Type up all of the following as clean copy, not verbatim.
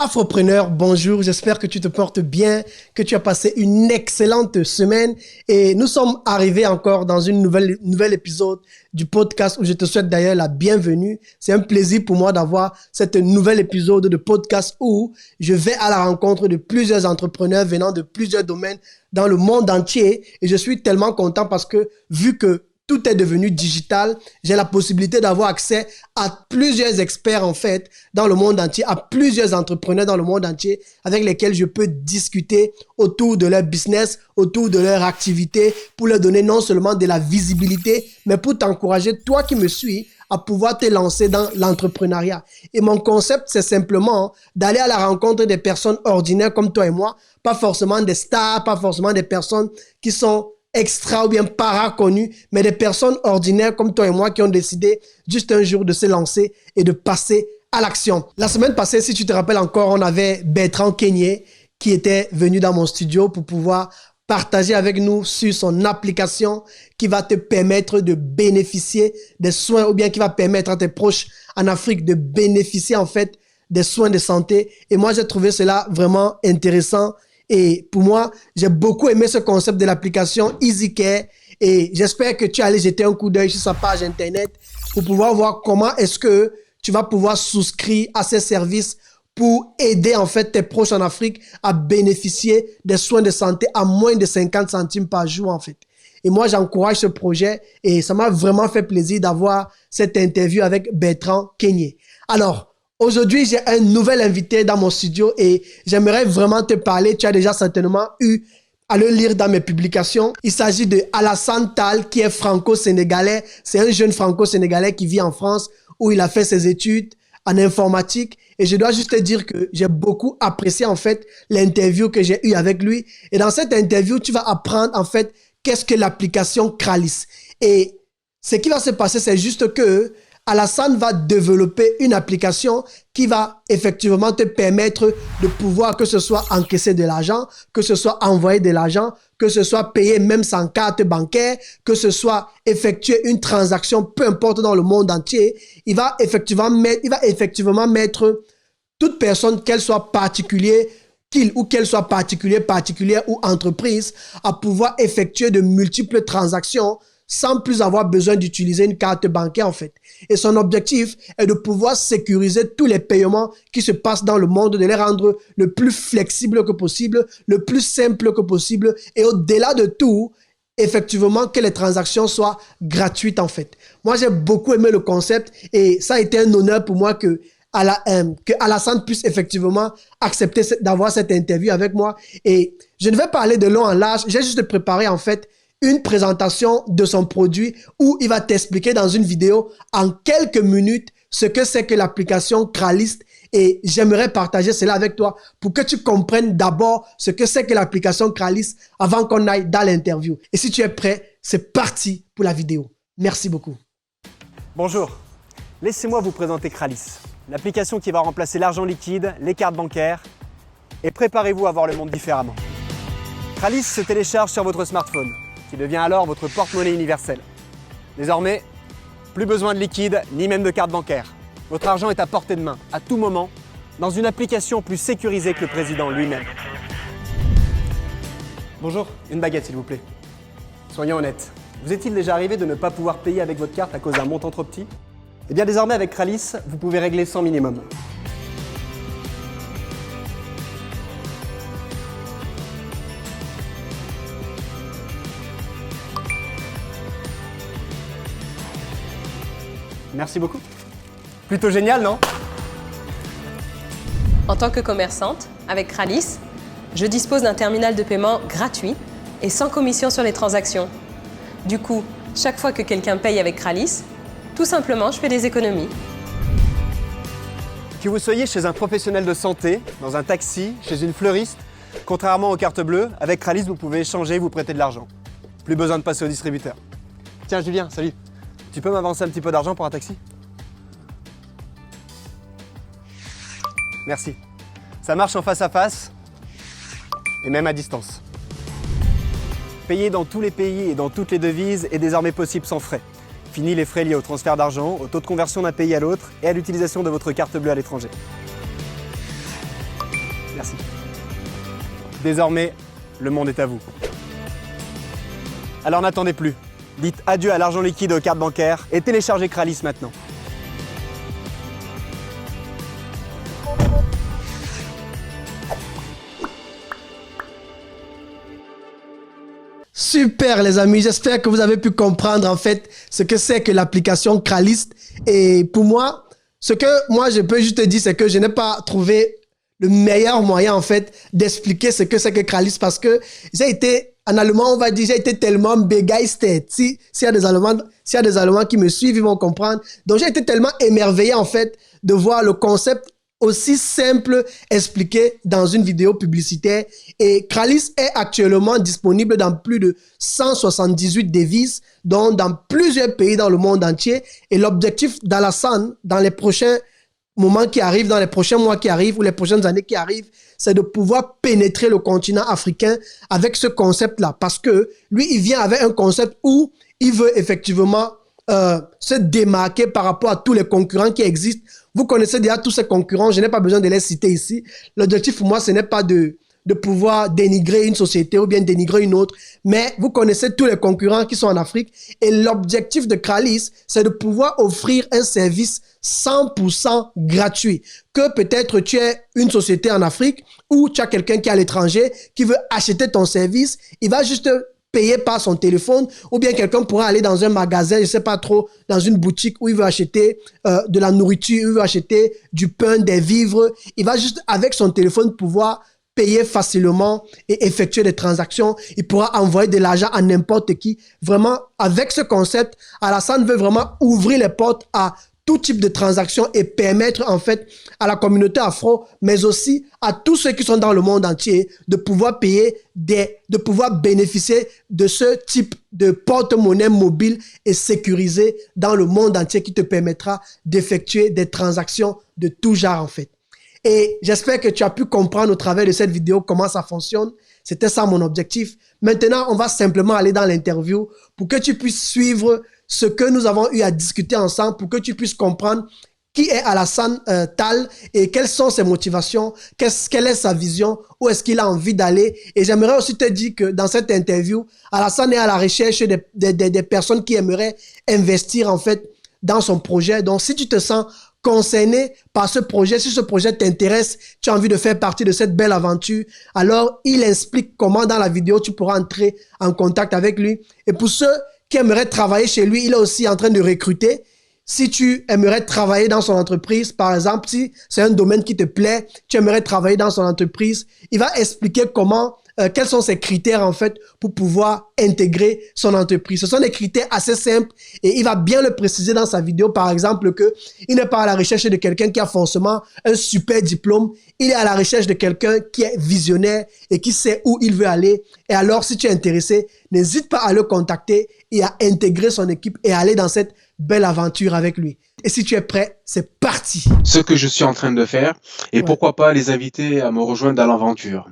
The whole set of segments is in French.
Afropreneur, bonjour, j'espère que tu te portes bien, que tu as passé une excellente semaine et nous sommes arrivés encore dans une nouvel épisode du podcast où je te souhaite d'ailleurs la bienvenue. C'est un plaisir pour moi d'avoir cet nouvel épisode de podcast où je vais à la rencontre de plusieurs entrepreneurs venant de plusieurs domaines dans le monde entier et je suis tellement content parce que vu que tout est devenu digital, j'ai la possibilité d'avoir accès à plusieurs experts en fait dans le monde entier, à plusieurs entrepreneurs dans le monde entier avec lesquels je peux discuter autour de leur business, autour de leur activité pour leur donner non seulement de la visibilité, mais pour t'encourager, toi qui me suis, à pouvoir te lancer dans l'entrepreneuriat. Et mon concept, c'est simplement d'aller à la rencontre des personnes ordinaires comme toi et moi, pas forcément des stars, pas forcément des personnes qui sont extra ou bien para-connus, mais des personnes ordinaires comme toi et moi qui ont décidé juste un jour de se lancer et de passer à l'action. La semaine passée, si tu te rappelles encore, on avait Bertrand Kenyé qui était venu dans mon studio pour pouvoir partager avec nous sur son application qui va te permettre de bénéficier des soins ou bien qui va permettre à tes proches en Afrique de bénéficier en fait des soins de santé. Et moi, j'ai trouvé cela vraiment intéressant. Et pour moi, j'ai beaucoup aimé ce concept de l'application EasyCare et j'espère que tu allais jeter un coup d'œil sur sa page internet pour pouvoir voir comment est-ce que tu vas pouvoir souscrire à ces services pour aider en fait tes proches en Afrique à bénéficier des soins de santé à moins de 50 centimes par jour en fait. Et moi, j'encourage ce projet et ça m'a vraiment fait plaisir d'avoir cette interview avec Bertrand Kenyé. Alors, aujourd'hui, j'ai un nouvel invité dans mon studio et j'aimerais vraiment te parler. Tu as déjà certainement eu à le lire dans mes publications. Il s'agit de Alassane Tal qui est franco-sénégalais. C'est un jeune franco-sénégalais qui vit en France où il a fait ses études en informatique. Et je dois juste te dire que j'ai beaucoup apprécié en fait l'interview que j'ai eue avec lui. Et dans cette interview, tu vas apprendre en fait qu'est-ce que l'application Kralis. Et ce qui va se passer, c'est juste que Alassane va développer une application qui va effectivement te permettre de pouvoir, que ce soit encaisser de l'argent, que ce soit envoyer de l'argent, que ce soit payer même sans carte bancaire, que ce soit effectuer une transaction, peu importe dans le monde entier. Il va effectivement mettre toute personne, qu'elle soit particulier, particulière ou entreprise, à pouvoir effectuer de multiples transactions sans plus avoir besoin d'utiliser une carte bancaire en fait. Et son objectif est de pouvoir sécuriser tous les paiements qui se passent dans le monde, de les rendre le plus flexible que possible, le plus simple que possible et au-delà de tout, effectivement que les transactions soient gratuites en fait. Moi, j'ai beaucoup aimé le concept et ça a été un honneur pour moi que Alassane puisse effectivement accepter d'avoir cette interview avec moi. Et je ne vais pas parler de long en large, j'ai juste préparé en fait une présentation de son produit où il va t'expliquer dans une vidéo en quelques minutes ce que c'est que l'application Kralis et j'aimerais partager cela avec toi pour que tu comprennes d'abord ce que c'est que l'application Kralis avant qu'on aille dans l'interview. Et si tu es prêt, c'est parti pour la vidéo. Merci beaucoup. Bonjour, laissez-moi vous présenter Kralis, l'application qui va remplacer l'argent liquide, les cartes bancaires et préparez-vous à voir le monde différemment. Kralis se télécharge sur votre smartphone, qui devient alors votre porte-monnaie universel. Désormais, plus besoin de liquide, ni même de carte bancaire. Votre argent est à portée de main, à tout moment, dans une application plus sécurisée que le président lui-même. Bonjour, une baguette s'il vous plaît. Soyons honnêtes, vous est-il déjà arrivé de ne pas pouvoir payer avec votre carte à cause d'un montant trop petit? Eh bien désormais avec Kralis, vous pouvez régler sans minimum. Merci beaucoup. Plutôt génial, non? En tant que commerçante, avec Kralis, je dispose d'un terminal de paiement gratuit et sans commission sur les transactions. Du coup, chaque fois que quelqu'un paye avec Kralis, tout simplement, je fais des économies. Que vous soyez chez un professionnel de santé, dans un taxi, chez une fleuriste, contrairement aux cartes bleues, avec Kralis, vous pouvez échanger et vous prêter de l'argent. Plus besoin de passer au distributeur. Tiens, Julien, salut. Tu peux m'avancer un petit peu d'argent pour un taxi? Merci. Ça marche en face à face et même à distance. Payer dans tous les pays et dans toutes les devises est désormais possible sans frais. Fini les frais liés au transfert d'argent, au taux de conversion d'un pays à l'autre et à l'utilisation de votre carte bleue à l'étranger. Merci. Désormais, le monde est à vous. Alors n'attendez plus. Dites adieu à l'argent liquide aux cartes bancaires et téléchargez Kralis maintenant. Super les amis, j'espère que vous avez pu comprendre en fait ce que c'est que l'application Kralis. Et pour moi, ce que moi je peux juste te dire, c'est que je n'ai pas trouvé le meilleur moyen en fait d'expliquer ce que c'est que Kralis, parce que j'ai été, en allemand on va dire, j'ai été tellement begeistert. S'il y a des Allemands qui me suivent, ils vont comprendre. Donc j'ai été tellement émerveillé en fait de voir le concept aussi simple expliqué dans une vidéo publicitaire. Et Kralis est actuellement disponible dans plus de 178 devises, dont dans plusieurs pays dans le monde entier. Et l'objectif d'Alassane, dans les prochains moments qui arrivent, dans les prochains mois qui arrivent ou les prochaines années qui arrivent, c'est de pouvoir pénétrer le continent africain avec ce concept-là. Parce que lui, il vient avec un concept où il veut effectivement se démarquer par rapport à tous les concurrents qui existent. Vous connaissez déjà tous ces concurrents, je n'ai pas besoin de les citer ici. L'objectif pour moi, ce n'est pas de pouvoir dénigrer une société ou bien dénigrer une autre, mais vous connaissez tous les concurrents qui sont en Afrique, et l'objectif de Kralis, c'est de pouvoir offrir un service 100% gratuit. Que peut-être tu es une société en Afrique ou tu as quelqu'un qui est à l'étranger qui veut acheter ton service, il va juste payer par son téléphone, ou bien quelqu'un pourra aller dans un magasin, je ne sais pas trop, dans une boutique où il veut acheter de la nourriture, il veut acheter du pain, des vivres. Il va juste, avec son téléphone, pouvoir payer facilement et effectuer des transactions. Il pourra envoyer de l'argent à n'importe qui. Vraiment, avec ce concept, Alassane veut vraiment ouvrir les portes à tout type de transactions et permettre en fait à la communauté afro, mais aussi à tous ceux qui sont dans le monde entier, de pouvoir payer de pouvoir bénéficier de ce type de porte-monnaie mobile et sécurisé dans le monde entier, qui te permettra d'effectuer des transactions de tout genre en fait. Et j'espère que tu as pu comprendre au travers de cette vidéo comment ça fonctionne. C'était ça mon objectif. Maintenant, on va simplement aller dans l'interview pour que tu puisses suivre ce que nous avons eu à discuter ensemble, pour que tu puisses comprendre qui est Alassane Tal et quelles sont ses motivations, quelle est sa vision, où est-ce qu'il a envie d'aller. Et j'aimerais aussi te dire que dans cette interview, Alassane est à la recherche des personnes qui aimeraient investir en fait dans son projet. Donc, si tu te sens concerné par ce projet, si ce projet t'intéresse, tu as envie de faire partie de cette belle aventure, alors il explique comment dans la vidéo tu pourras entrer en contact avec lui. Et pour ceux qui aimerait travailler chez lui, il est aussi en train de recruter. Si tu aimerais travailler dans son entreprise, par exemple, si c'est un domaine qui te plaît, tu aimerais travailler dans son entreprise, il va expliquer quels sont ses critères en fait pour pouvoir intégrer son entreprise. Ce sont des critères assez simples et il va bien le préciser dans sa vidéo, par exemple, que il n'est pas à la recherche de quelqu'un qui a forcément un super diplôme. Il est à la recherche de quelqu'un qui est visionnaire et qui sait où il veut aller. Et alors, si tu es intéressé, n'hésite pas à le contacter et à intégrer son équipe et à aller dans cette belle aventure avec lui. Et si tu es prêt, c'est parti. Ce que je suis en train de faire, et pourquoi pas les inviter à me rejoindre dans l'aventure.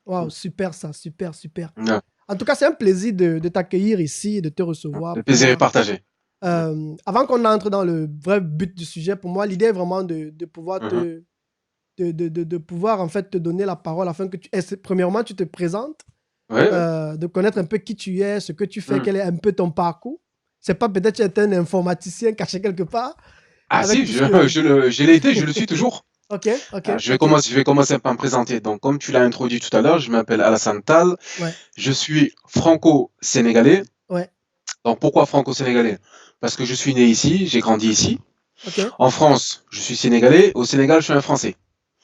Waouh, super ça, super. Ouais. En tout cas, c'est un plaisir de t'accueillir ici et de te recevoir. Le plaisir est partagé. Avant qu'on entre dans le vrai but du sujet, pour moi, l'idée est vraiment de pouvoir de pouvoir en fait te donner la parole afin que premièrement, tu te présentes, de connaître un peu qui tu es, ce que tu fais, quel est un peu ton parcours. C'est pas peut-être que tu es un informaticien caché quelque part. Ah si, je l'ai été, je le suis toujours. Ok. Je vais commencer par me présenter. Donc, comme tu l'as introduit tout à l'heure, je m'appelle Alassane Tal. Ouais. Je suis franco-sénégalais. Ouais. Donc, pourquoi franco-sénégalais? Parce que je suis né ici, j'ai grandi ici. Ok. En France, je suis sénégalais. Au Sénégal, je suis un Français.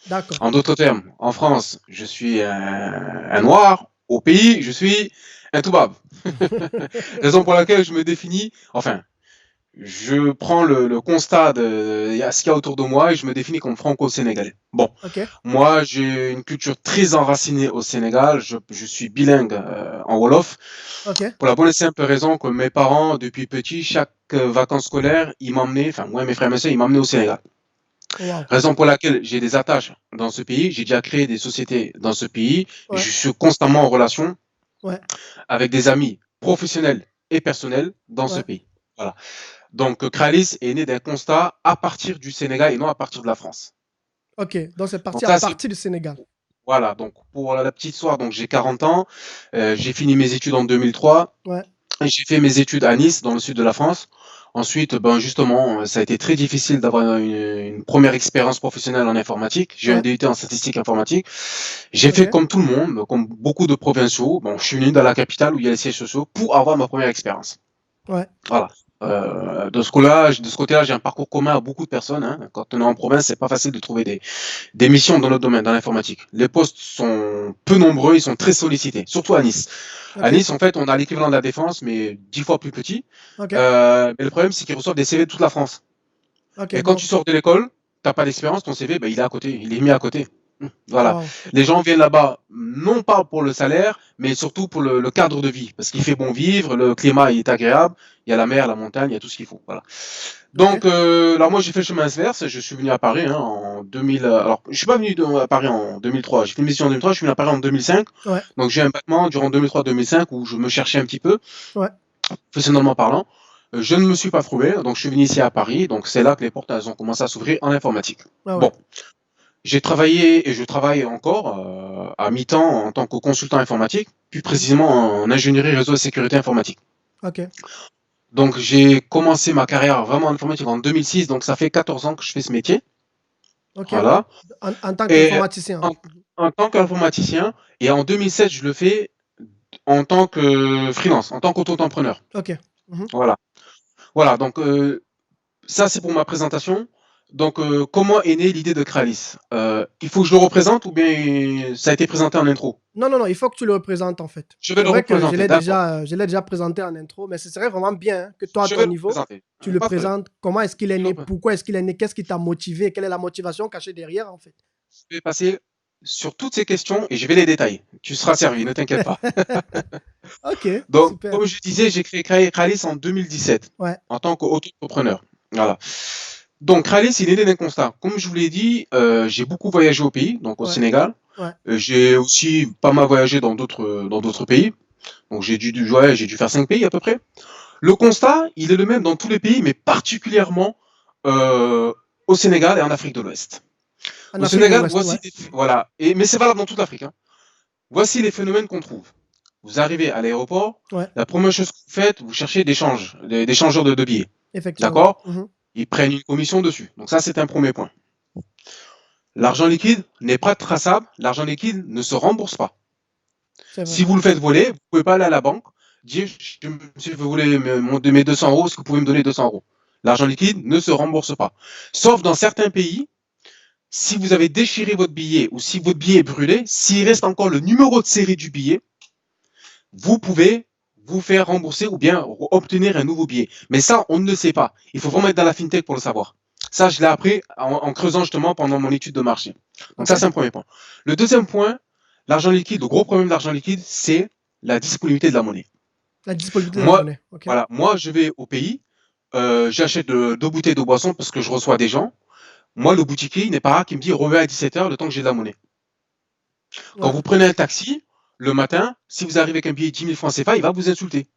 D'accord. En d'autres termes, en France, je suis un noir. Au pays, je suis un toubab. Raison pour laquelle je me définis, enfin, je prends le constat de ce qu'il y a autour de moi et je me définis comme franco-sénégalais. Bon, moi, j'ai une culture très enracinée au Sénégal. Je suis bilingue en Wolof. Pour la bonne et simple raison que mes parents, depuis petit, chaque vacances scolaires, ils m'emmenaient, enfin, moi et mes frères et mes sœurs, ils m'emmenaient au Sénégal. Wow. Raison pour laquelle j'ai des attaches dans ce pays. J'ai déjà créé des sociétés dans ce pays. Je suis constamment en relation avec des amis professionnels et personnels dans ce pays. Voilà. Donc, Kralis est né d'un constat à partir du Sénégal et non à partir de la France. Ok, donc c'est parti à partir du Sénégal. Voilà, donc pour la petite histoire, donc j'ai 40 ans, j'ai fini mes études en 2003. Ouais. Et j'ai fait mes études à Nice, dans le sud de la France. Ensuite, ben justement, ça a été très difficile d'avoir une première expérience professionnelle en informatique. J'ai un Ouais. DUT en statistique informatique. J'ai fait Ok. comme tout le monde, comme beaucoup de provinciaux. Bon, je suis venu dans la capitale où il y a les sièges sociaux pour avoir ma première expérience. Ouais. Voilà. De ce côté-là, j'ai un parcours commun à beaucoup de personnes, hein. Quand on est en province, c'est pas facile de trouver des missions dans notre domaine, dans l'informatique. Les postes sont peu nombreux, ils sont très sollicités, surtout à Nice. À Ok. Nice, en fait, on a l'équivalent de la défense, mais 10 fois plus petit. Ok. Mais le problème, c'est qu'ils reçoivent des CV de toute la France. Ok. Et quand Donc, tu sors de l'école, t'as pas d'expérience, ton CV, ben, il est à côté, il est mis à côté. Voilà. wow. Les gens viennent là-bas, non pas pour le salaire, mais surtout pour le cadre de vie. Parce qu'il fait bon vivre, le climat il est agréable, il y a la mer, la montagne, il y a tout ce qu'il faut. Voilà. Donc, Ok. là, moi, j'ai fait le chemin inverse. Je suis venu à Paris hein, en 2000. Alors, je suis pas venu à Paris en 2003. J'ai fait une mission en 2003. Je suis venu à Paris en 2005. Ouais. Donc, j'ai un battement durant 2003-2005 où je me cherchais un petit peu, Ouais. professionnellement parlant. Je ne me suis pas trouvé. Donc, je suis venu ici à Paris. Donc, c'est là que les portes elles ont commencé à s'ouvrir en informatique. Ah ouais. Bon, j'ai travaillé et je travaille encore à mi-temps en tant que consultant informatique, plus précisément en ingénierie réseau et sécurité informatique. Ok. Donc, j'ai commencé ma carrière vraiment en informatique en 2006. Donc, ça fait 14 ans que je fais ce métier. Ok. Ouais. Voilà. En tant Et qu'informaticien. en, en tant qu'informaticien, et en 2007, je le fais en tant que freelance, en tant qu'auto-entrepreneur. Ok. Mhm. Voilà. Voilà. Donc, ça, c'est pour ma présentation. Donc, comment est née l'idée de Kralis? Il faut que je le représente ou bien ça a été présenté en intro? Non, non, non, il faut que tu le représentes en fait. Je vais C'est le vrai que représenter, d'accord. je l'ai déjà présenté en intro, mais ce serait vraiment bien hein, que toi, à Je vais ton le niveau, représenter. tu le Pas de problème. présentes. Comment est-ce qu'il est Je, le né? représente. Pourquoi est-ce qu'il est né? Qu'est-ce qui t'a motivé? Quelle est la motivation cachée derrière en fait? Je vais passer sur toutes ces questions et je vais les détailler. Tu seras servi, ne t'inquiète pas. Ok, Donc, super. comme je disais, j'ai créé Kralis en 2017 Ouais, en tant qu'auto-entrepreneur. Voilà. Donc, Kralis, il est né d'un constat. Comme je vous l'ai dit, j'ai beaucoup voyagé au pays, donc au ouais, Sénégal. ouais. J'ai aussi pas mal voyagé dans d'autres pays. Donc, j'ai dû faire 5 pays à peu près. Le constat, il est le même dans tous les pays, mais particulièrement euh, au Sénégal et en Afrique de l'Ouest. En Au Afrique de Sénégal, l'Ouest, ouais. voilà. Mais c'est valable dans toute l'Afrique, hein. Voici les phénomènes qu'on trouve. Vous arrivez à l'aéroport, Ouais, la première chose que vous faites, vous cherchez des changeurs de billets. effectivement. D'accord? Mhm. Ils prennent une commission dessus. Donc ça, c'est un premier point. L'argent liquide n'est pas traçable. L'argent liquide ne se rembourse pas. C'est vrai. Si vous le faites voler, vous ne pouvez pas aller à la banque, dire, je me suis fait voler mes 200 euros, est-ce que vous pouvez me donner 200 euros? L'argent liquide ne se rembourse pas. Sauf dans certains pays, si vous avez déchiré votre billet ou si votre billet est brûlé, s'il reste encore le numéro de série du billet, vous pouvez vous faire rembourser ou bien obtenir un nouveau billet. Mais ça, on ne le sait pas. Il faut vraiment être dans la fintech pour le savoir. Ça, je l'ai appris en creusant justement pendant mon étude de marché. Donc ça, Ok. c'est un premier point. Le deuxième point, l'argent liquide, le gros problème de l'argent liquide, c'est la disponibilité de la monnaie. La disponibilité de la Moi, monnaie. Ok. voilà, moi, je vais au pays, j'achète 2 bouteilles de boisson parce que je reçois des gens. Moi, le boutiquier, il n'est pas rare qui me dit reviens à 17h le temps que j'ai de la monnaie. Quand Ouais. vous prenez un taxi, le matin, si vous arrivez avec un billet de 10 000 francs CFA, il va vous insulter.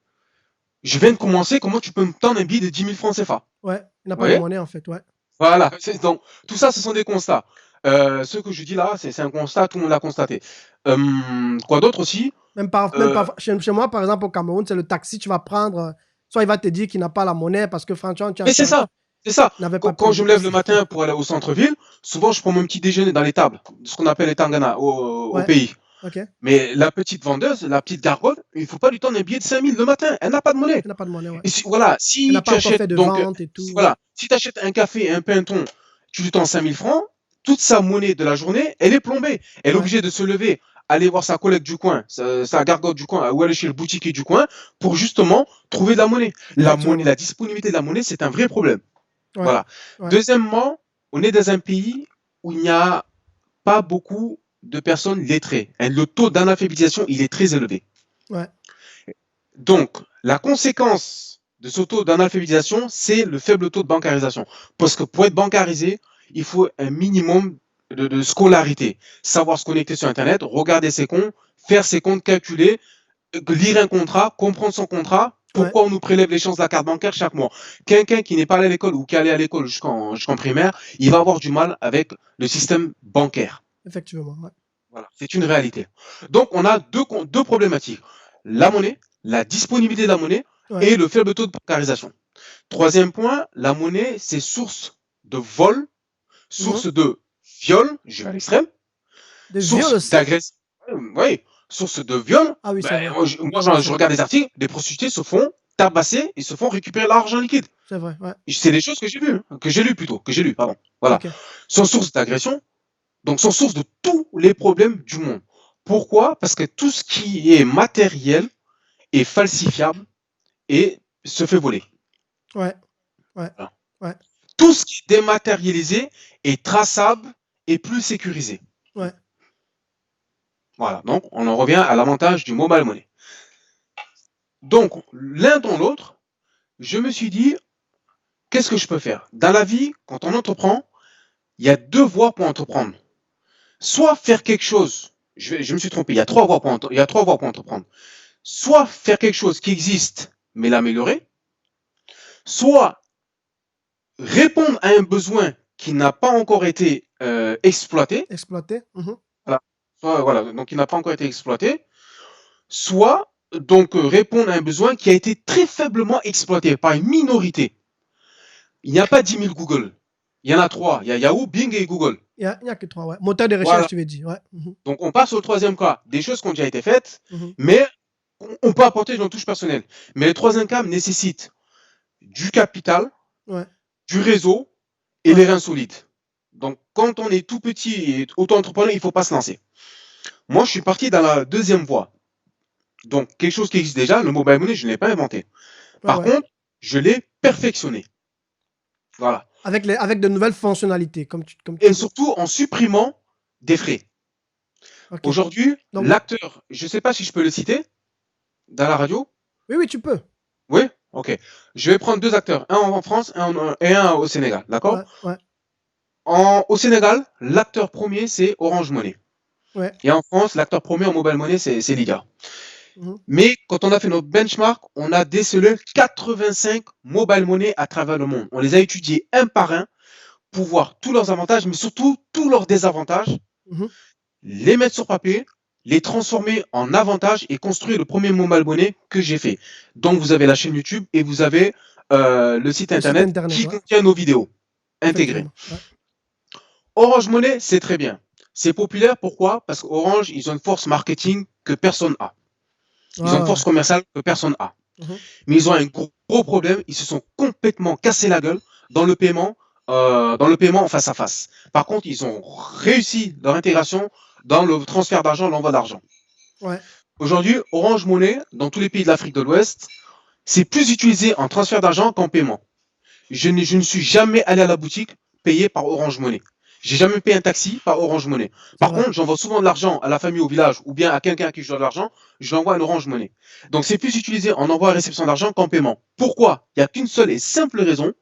Je viens de commencer, comment tu peux me tendre un billet de 10 000 francs CFA? Ouais. Il n'a Vous pas de voyez? monnaie en fait. Ouais. Voilà. Donc, tout ça, ce sont des constats. Ce que je dis là, c'est un constat, tout le monde l'a constaté. Quoi d'autre aussi? Même Euh, chez moi, par exemple, au Cameroun, c'est le taxi, tu vas prendre. Soit il va te dire qu'il n'a pas la monnaie parce que franchement, mais c'est ça, c'est ça. n'avais pas Quand je prévu. me lève le matin pour aller au centre-ville, souvent je prends mon petit déjeuner dans les tables, ce qu'on appelle les tangana au Ouais. pays. Ok. Mais la petite vendeuse, la petite gargote, il ne faut pas lui tendre un billet de 5 000 le matin. Elle n'a pas de monnaie. Il n'a pas de monnaie. Ouais. Et voilà, Il si n'a tu pas encore fait achètes de donc, vente et tout. voilà, si tu achètes un café et un pinton, tu lui tends 5 000 francs, toute sa monnaie de la journée, elle est plombée. Elle est Ouais. obligée de se lever, aller voir sa collègue du coin, sa gargote du coin, ou aller chez le boutiquier du coin pour justement trouver de la monnaie. La Effectivement. monnaie, la disponibilité de la monnaie, c'est un vrai problème. Ouais. Voilà. Ouais. Deuxièmement, on est dans un pays où il n'y a pas beaucoup de personnes lettrées. Et le taux d'analphabétisation, il est très élevé. Ouais. Donc, la conséquence de ce taux d'analphabétisation, c'est le faible taux de bancarisation. Parce que pour être bancarisé, il faut un minimum de scolarité. Savoir se connecter sur Internet, regarder ses comptes, faire ses comptes, calculer, lire un contrat, comprendre son contrat, pourquoi on nous prélève l'échéance de la carte bancaire chaque mois. Quelqu'un qui n'est pas allé à l'école ou qui est allé à l'école jusqu'en primaire, il va avoir du mal avec le système bancaire. Effectivement. Ouais. Voilà, c'est une réalité. Donc, on a deux problématiques. La monnaie, la disponibilité de la monnaie Ouais. et le faible taux de bancarisation. Troisième point, la monnaie, c'est source de vol, source de viol, je vais à l'extrême, De viol source aussi. d'agression. Oui, source de viol. Ah oui, c'est Ben, vrai. moi, je regarde des articles, des prostituées se font tabasser et se font récupérer l'argent liquide. C'est vrai, ouais. C'est des choses que j'ai vues, que j'ai lues, pardon. Voilà. Ok. Sont source d'agression, donc sont source de tous les problèmes du monde. Pourquoi? Parce que tout ce qui est matériel est falsifiable et se fait voler. Ouais. Tout ce qui est dématérialisé est traçable et plus sécurisé. Ouais. Voilà, donc on en revient à l'avantage du mobile money. Donc, l'un dans l'autre, je me suis dit, qu'est-ce que je peux faire? Dans la vie, quand on entreprend, il y a deux voies pour entreprendre. Soit faire quelque chose, je me suis trompé, il y a trois voies pour entreprendre. Soit faire quelque chose qui existe, mais l'améliorer. Soit répondre à un besoin qui n'a pas encore été exploité. Exploité. Voilà, donc qui n'a pas encore été exploité. Soit donc répondre à un besoin qui a été très faiblement exploité par une minorité. Il n'y a pas 10 000 Google. Il y en a trois. Il y a Yahoo, Bing et Google. Il n'y a que trois, ouais. Moteur de recherche, Voilà. tu veux dire. Ouais. Donc on passe au troisième cas. Des choses qui ont déjà été faites, Mhm. mais on peut apporter une touche personnelle. Mais le troisième cas nécessite du capital, Ouais. du réseau et les reins solides. Donc quand on est tout petit et auto-entrepreneur, il ne faut pas se lancer. Moi, je suis parti dans la deuxième voie. Donc quelque chose qui existe déjà, le mobile money, je ne l'ai pas inventé. Par contre, je l'ai perfectionné. Voilà. Avec de nouvelles fonctionnalités, comme tu Et surtout en supprimant des frais. Ok. Aujourd'hui, Donc- l'acteur, je ne sais pas si je peux le citer dans la radio. Oui, tu peux. Oui? Ok. Je vais prendre deux acteurs, un en France et un au Sénégal. D'accord? Ouais. Au Sénégal, l'acteur premier, c'est Orange Money. Ouais. Et en France, l'acteur premier en mobile money, c'est Lydia. Mhm. Mais quand on a fait notre benchmark, on a décelé 85 mobile money à travers le monde. On les a étudiés un par un pour voir tous leurs avantages, mais surtout tous leurs désavantages, Mhm. les mettre sur papier, les transformer en avantages et construire le premier mobile money que j'ai fait. Donc vous avez la chaîne YouTube et vous avez le site internet qui contient nos vidéos intégrées. Ouais. Orange Money, c'est très bien. C'est populaire, pourquoi? Parce qu'Orange, ils ont une force marketing que personne n'a. Ils ont une force commerciale que personne n'a. Mhm. Mais ils ont un gros problème, ils se sont complètement cassés la gueule dans le paiement en face à face. Par contre, ils ont réussi leur intégration dans le transfert d'argent, l'envoi d'argent. Ouais. Aujourd'hui, Orange Money, dans tous les pays de l'Afrique de l'Ouest, c'est plus utilisé en transfert d'argent qu'en paiement. Je ne suis jamais allé à la boutique payé par Orange Money. J'ai jamais payé un taxi par Orange Money. Par contre, j'envoie souvent de l'argent à la famille au village ou bien à quelqu'un à qui je dois de l'argent, je l'envoie à un Orange Money. Donc c'est plus utilisé en envoi et réception d'argent qu'en paiement. Pourquoi? Il n'y a qu'une seule et simple raison,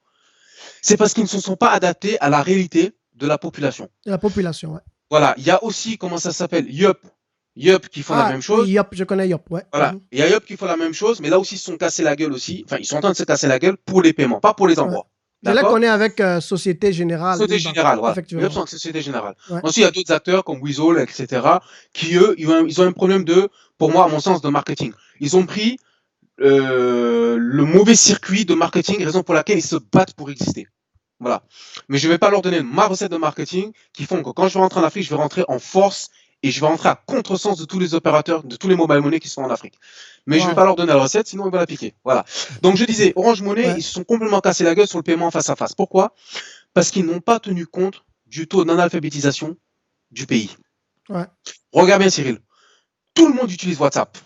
c'est parce qu'ils ne se sont pas adaptés à la réalité de la population. De la population, ouais. Voilà, il y a aussi, comment ça s'appelle, Yup qui font la même chose. Oui, Yup, je connais Yup, ouais. Voilà, il y a Yup qui font la même chose, mais là aussi ils se sont cassés la gueule aussi. Enfin, ils sont en train de se casser la gueule pour les paiements, pas pour les envois. Je les connais avec Société Générale. Société Générale, voilà. Effectivement. Yup sont Société Générale. Ouais. Ensuite, il y a d'autres acteurs comme Weasel, etc., qui eux, ils ont un problème pour moi, à mon sens, de marketing. Ils ont pris le mauvais circuit de marketing, raison pour laquelle ils se battent pour exister. Voilà. Mais je ne vais pas leur donner ma recette de marketing qui font que quand je vais rentrer en Afrique, je vais rentrer en force et je vais rentrer à contresens de tous les opérateurs, de tous les mobile money qui sont en Afrique. Mais je ne vais pas leur donner la recette, sinon ils vont la piquer. Voilà. Donc je disais, Orange Money, ils se sont complètement cassés la gueule sur le paiement face à face. Pourquoi? Parce qu'ils n'ont pas tenu compte du taux d'analphabétisation du pays. Ouais. Regarde bien Cyril, tout le monde utilise WhatsApp.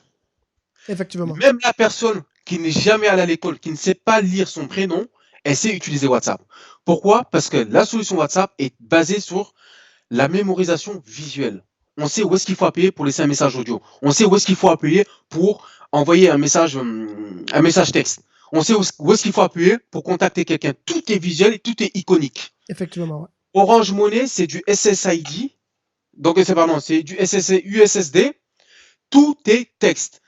Effectivement. Même la personne qui n'est jamais allée à l'école, qui ne sait pas lire son prénom, elle sait utiliser WhatsApp. Pourquoi? Parce que la solution WhatsApp est basée sur la mémorisation visuelle. On sait où est-ce qu'il faut appuyer pour laisser un message audio. On sait où est-ce qu'il faut appuyer pour envoyer un message texte. On sait où est-ce qu'il faut appuyer pour contacter quelqu'un. Tout est visuel et tout est iconique. Effectivement, ouais. Orange Money, c'est du SSID. Donc, c'est du USSD. Tout est texte.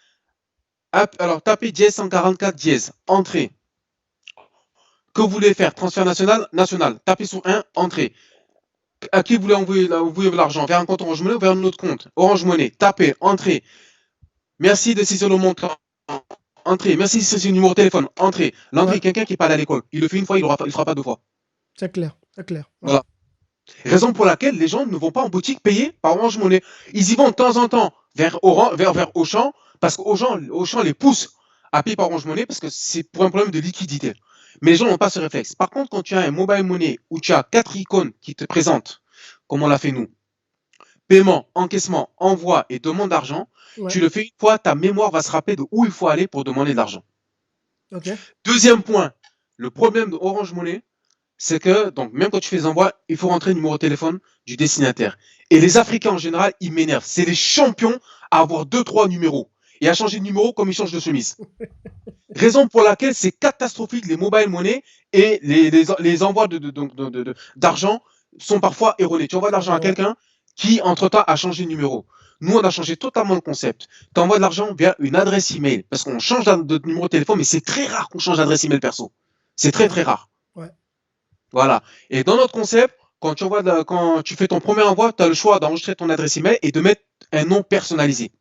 Alors, tapez dièse 144 dièse. Entrée. Que vous voulez faire? Transfert national? National. Tapez sur 1, entrée. à qui vous voulez envoyer l'argent, vers un compte Orange Money ou vers un autre compte. Orange Money, tapez, entrez. Merci de saisir le montant. Entrez. Merci de saisir le numéro de téléphone. Entrez. L'entrée, Ouais. quelqu'un qui n'est pas allé à l'école. Il le fait une fois, il ne fera pas deux fois. C'est clair, c'est clair. Ouais. Voilà. Raison pour laquelle les gens ne vont pas en boutique payer par Orange Money. Ils y vont de temps en temps vers Auchan, parce qu'Auchan les pousse à payer par Orange Money parce que c'est pour un problème de liquidité. Mais les gens n'ont pas ce réflexe. Par contre, quand tu as un mobile money où tu as 4 icônes qui te présentent, comme on l'a fait nous, paiement, encaissement, envoi et demande d'argent, Ouais. tu le fais une fois, ta mémoire va se rappeler de où il faut aller pour demander de l'argent. Ok. Deuxième point, le problème de Orange Money, c'est que, donc, même quand tu fais des envois, il faut rentrer le numéro de téléphone du destinataire. Et les Africains, en général, ils m'énervent. C'est les champions à avoir 2-3 numéros et à changer de numéro comme ils changent de chemise. Raison pour laquelle c'est catastrophique, les mobile money et les envois d'argent sont parfois erronés. Tu envoies de l'argent à quelqu'un qui, entre-temps, a changé de numéro. Nous, on a changé totalement le concept. Tu envoies de l'argent via une adresse email parce qu'on change de numéro de téléphone, mais c'est très rare qu'on change d'adresse email perso. C'est très, très rare. Ouais. Voilà. Et dans notre concept, quand tu fais ton premier envoi, tu as le choix d'enregistrer ton adresse email et de mettre un nom personnalisé.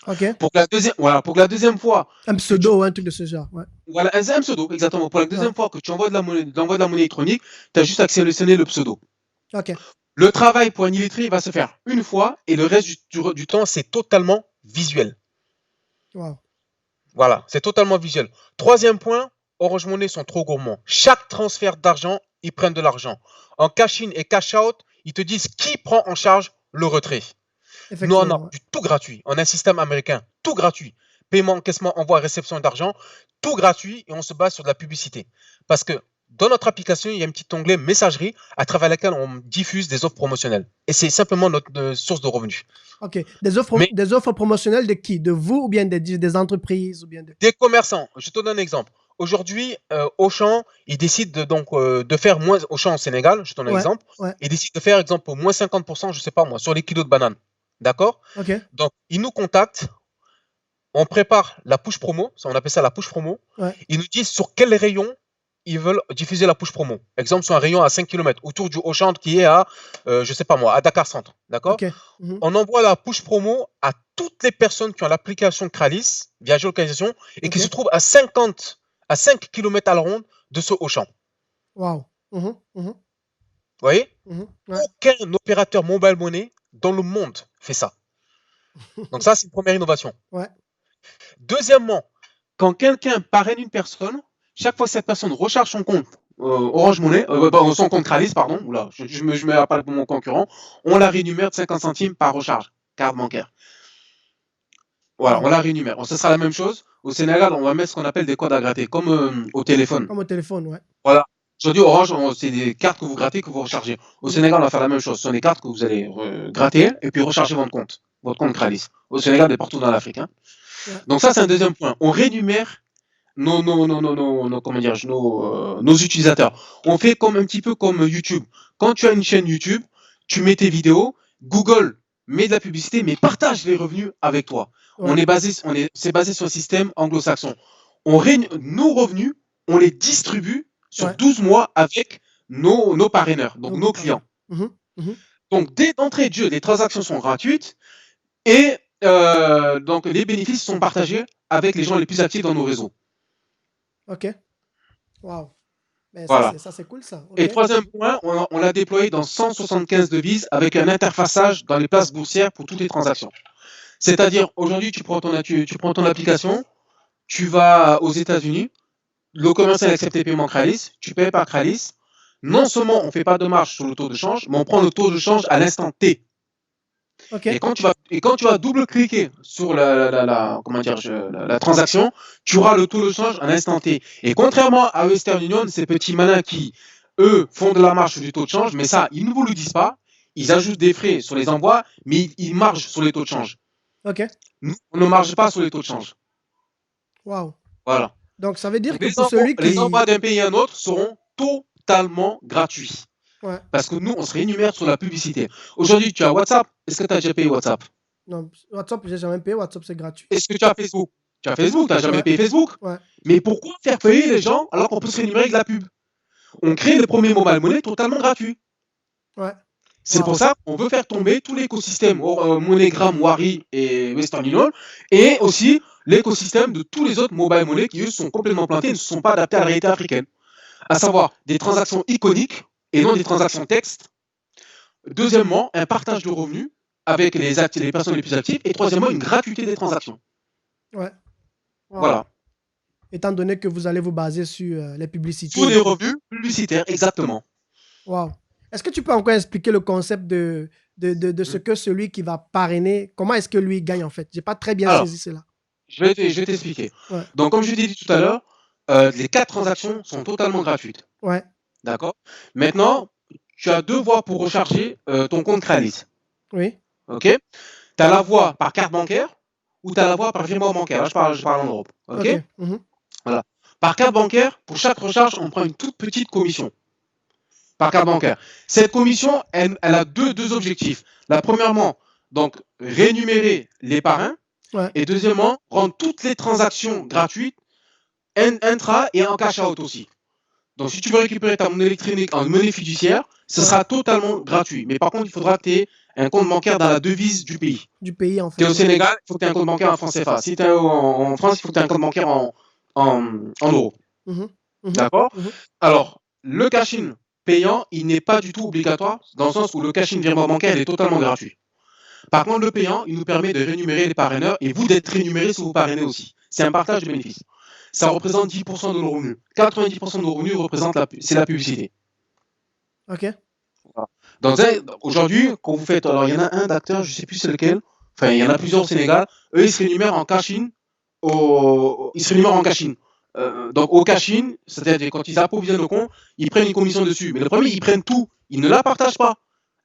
Ok. Pour que la deuxième fois. Un pseudo ou un truc de ce genre. Ouais. Voilà, un pseudo, exactement. Pour la deuxième fois que tu envoies de la monnaie électronique, tu as juste à sélectionner le pseudo. Ok. Le travail pour un illettré, il va se faire une fois et le reste du temps, c'est totalement visuel. Wow. Voilà, c'est totalement visuel. Troisième point, Orange Money sont trop gourmands. Chaque transfert d'argent, ils prennent de l'argent. En cash-in et cash-out, ils te disent qui prend en charge le retrait. Nous, on a du tout gratuit. On a un système américain, tout gratuit. Paiement, encaissement, envoi, réception d'argent, tout gratuit et on se base sur de la publicité. Parce que dans notre application, il y a un petit onglet messagerie à travers laquelle on diffuse des offres promotionnelles. Et c'est simplement notre source de revenus. Ok. Des offres promotionnelles de qui? De vous ou bien des entreprises ou bien des commerçants. Je te donne un exemple. Aujourd'hui, Auchan, il décide de faire moins, Auchan au Sénégal, je te donne un exemple, il décide de faire, exemple, moins 50%, je ne sais pas moi, sur les kilos de bananes. D'accord? Ok. Donc, ils nous contactent, on prépare la push promo, on appelle ça la push promo. Ouais. Ils nous disent sur quel rayon ils veulent diffuser la push promo. Exemple, sur un rayon à 5 km, autour du Auchan qui est à, je ne sais pas moi, à Dakar Centre. D'accord? Okay. On envoie la push promo à toutes les personnes qui ont l'application Kralis via géolocalisation et qui se trouvent à 5 km à la ronde de ce Auchan. Wow. Vous voyez? Aucun opérateur mobile money dans le monde fait ça. Donc ça, c'est une première innovation. Ouais. Deuxièmement, quand quelqu'un parraine une personne, chaque fois que cette personne recharge son compte Orange Money, son compte Kralis, pardon, oula, je mets à part pour mon concurrent, on la rémunère de 50 centimes par recharge, carte bancaire. Voilà, on la rémunère. Ce sera la même chose. Au Sénégal, on va mettre ce qu'on appelle des codes à gratter, comme au téléphone. Comme au téléphone, ouais. Voilà. Aujourd'hui, Orange, c'est des cartes que vous grattez, que vous rechargez. Au Sénégal, on va faire la même chose. Ce sont des cartes que vous allez gratter et puis recharger votre compte Kralis. Au Sénégal et partout dans l'Afrique. Hein. Ouais. Donc ça, c'est un deuxième point. On rémunère nos utilisateurs. On fait un petit peu comme YouTube. Quand tu as une chaîne YouTube, tu mets tes vidéos, Google met de la publicité, mais partage les revenus avec toi. Ouais. C'est basé sur un système anglo-saxon. Nos revenus, on les distribue sur 12 mois avec nos parraineurs, donc nos clients. Donc, dès d'entrée de jeu, les transactions sont gratuites et donc les bénéfices sont partagés avec les gens les plus actifs dans nos réseaux. Ok. Waouh. Voilà. Ça, c'est cool, ça. Okay. Et troisième point, on l'a déployé dans 175 devises avec un interfaçage dans les places boursières pour toutes les transactions. C'est-à-dire, aujourd'hui, tu prends ton application, tu vas aux États-Unis, le commercial accepte tes paiements Kralis, tu payes par Kralis. Non seulement on ne fait pas de marge sur le taux de change, mais on prend le taux de change à l'instant T. Okay. Et quand tu vas double-cliquer sur la transaction, tu auras le taux de change à l'instant T. Et contrairement à Western Union, ces petits malins qui, eux, font de la marge sur du taux de change, mais ça, ils ne vous le disent pas. Ils ajoutent des frais sur les envois, mais ils margent sur les taux de change. Ok. Nous, on ne marge pas sur les taux de change. Waouh. Voilà. Donc, ça veut dire que pour celui qui... Les envois d'un pays à un autre seront totalement gratuits. Ouais. Parce que nous, on se rémunère sur la publicité. Aujourd'hui, tu as WhatsApp. Est-ce que tu as déjà payé WhatsApp? Non, WhatsApp, j'ai jamais payé. WhatsApp, c'est gratuit. Est-ce que tu as Facebook? Tu as Facebook, tu n'as jamais payé Facebook? Ouais. Mais pourquoi faire payer les gens alors qu'on peut se rémunérer avec la pub? On crée le premier mobile money totalement gratuit. Ouais. C'est Wow. pour ça qu'on veut faire tomber tout l'écosystème MoneyGram, Wari et Western Union, et aussi l'écosystème de tous les autres mobile money qui, eux, sont complètement plantés et ne se sont pas adaptés à la réalité africaine. À savoir des transactions iconiques et non des transactions texte. Deuxièmement, un partage de revenus avec les personnes les plus actives. Et troisièmement, une gratuité des transactions. Ouais. Wow. Voilà. Étant donné que vous allez vous baser sur les publicités. Tous les revenus publicitaires, exactement. Wow. Est-ce que tu peux encore expliquer le concept de ce que celui qui va parrainer, comment est-ce que lui gagne en fait? J'ai pas très bien saisi cela. Je vais t'expliquer. Ouais. Donc, comme je t'ai dit tout à l'heure, les 4 transactions sont totalement gratuites. Ouais. D'accord? Maintenant, tu as 2 voies pour recharger ton compte Kralis. Oui. Ok? Tu as la voie par carte bancaire ou tu as la voie par virement bancaire. Là, je parle en Europe. Ok? Mhm. Voilà. Par carte bancaire, pour chaque recharge, on prend une toute petite commission. Par carte bancaire. Cette commission, elle a deux objectifs. La premièrement, donc, rémunérer les parrains. Ouais. Et deuxièmement, rendre toutes les transactions gratuites, intra et en cash out aussi. Donc, si tu veux récupérer ta monnaie électronique en monnaie fiduciaire, ce sera totalement gratuit. Mais par contre, il faudra que tu aies un compte bancaire dans la devise du pays. Du pays, en fait. Tu es au Sénégal, il faut que tu aies un compte bancaire en francs CFA. Si tu es en France, il faut que tu aies un compte bancaire en euros. Mhm. Mhm. D'accord? Mhm. Alors, le cash-in payant, il n'est pas du tout obligatoire, dans le sens où le cash-in virement bancaire est totalement gratuit. Par contre, le payant, il nous permet de rémunérer les parraineurs et vous d'être rémunérés si vous parrainez aussi. C'est un partage de bénéfices. Ça représente 10% de nos revenus. 90% de nos revenus c'est la publicité. Ok. Donc, aujourd'hui, quand vous faites, alors il y en a un d'acteur, je ne sais plus c'est lequel, enfin il y en a plusieurs au Sénégal, eux ils se rémunèrent en cash-in, donc au cash-in, c'est-à-dire quand ils approvisionnent le compte, ils prennent une commission dessus. Mais le premier, ils prennent tout, ils ne la partagent pas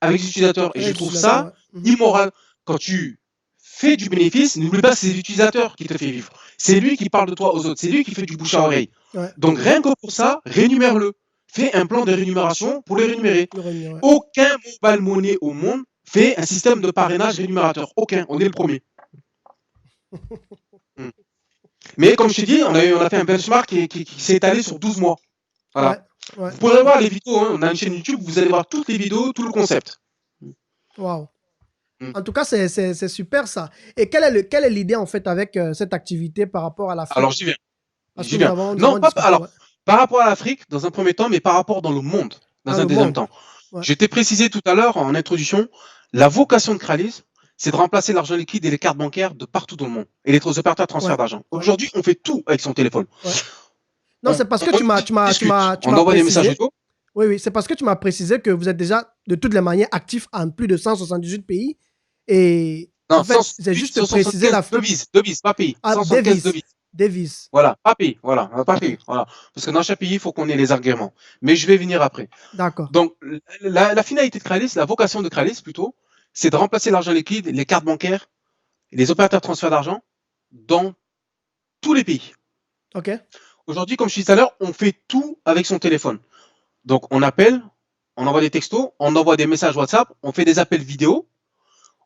avec les utilisateurs. Et je trouve ça immoral. Quand tu fais du bénéfice, n'oublie pas, c'est l'utilisateur qui te fait vivre. C'est lui qui parle de toi aux autres, c'est lui qui fait du bouche à oreille. Ouais. Donc rien que pour ça, rémunère-le. Fais un plan de rémunération pour les rémunérer. Ouais. Aucun mobile money au monde fait un système de parrainage rémunérateur. Aucun, on est le premier. Mais comme je t'ai dit, on a fait un benchmark qui s'est étalé sur 12 mois. Voilà. Ouais. Vous pourrez voir les vidéos, hein. On a une chaîne YouTube, vous allez voir toutes les vidéos, tout le concept. Wow. En tout cas, c'est super ça. Et quelle est l'idée en fait avec cette activité par rapport à l'Afrique? Alors j'y viens. Non, par rapport à l'Afrique, dans un premier temps, mais par rapport dans le monde, dans un deuxième temps. Ouais. Je t'ai précisé tout à l'heure en introduction, la vocation de Kralis, c'est de remplacer l'argent liquide et les cartes bancaires de partout dans le monde. Et les opérateurs de transfert d'argent. Aujourd'hui, on fait tout avec son téléphone. Ouais. Non, c'est parce que tu m'as on envoie des messages audio. Oui, c'est parce que tu m'as précisé que vous êtes déjà de toutes les manières actifs en plus de 178 pays. Et non, en fait, c'est juste préciser la devise, pas pays. 175 devises. Voilà, pas pays. Voilà, pas pays. Voilà. Parce que dans chaque pays, il faut qu'on ait les arguments. Mais je vais venir après. D'accord. Donc, la finalité de Kralis, la vocation de Kralis plutôt, c'est de remplacer l'argent liquide, les cartes bancaires, les opérateurs de transfert d'argent dans tous les pays. Ok. Aujourd'hui, comme je disais tout à l'heure, on fait tout avec son téléphone. Donc, on appelle, on envoie des textos, on envoie des messages WhatsApp, on fait des appels vidéo,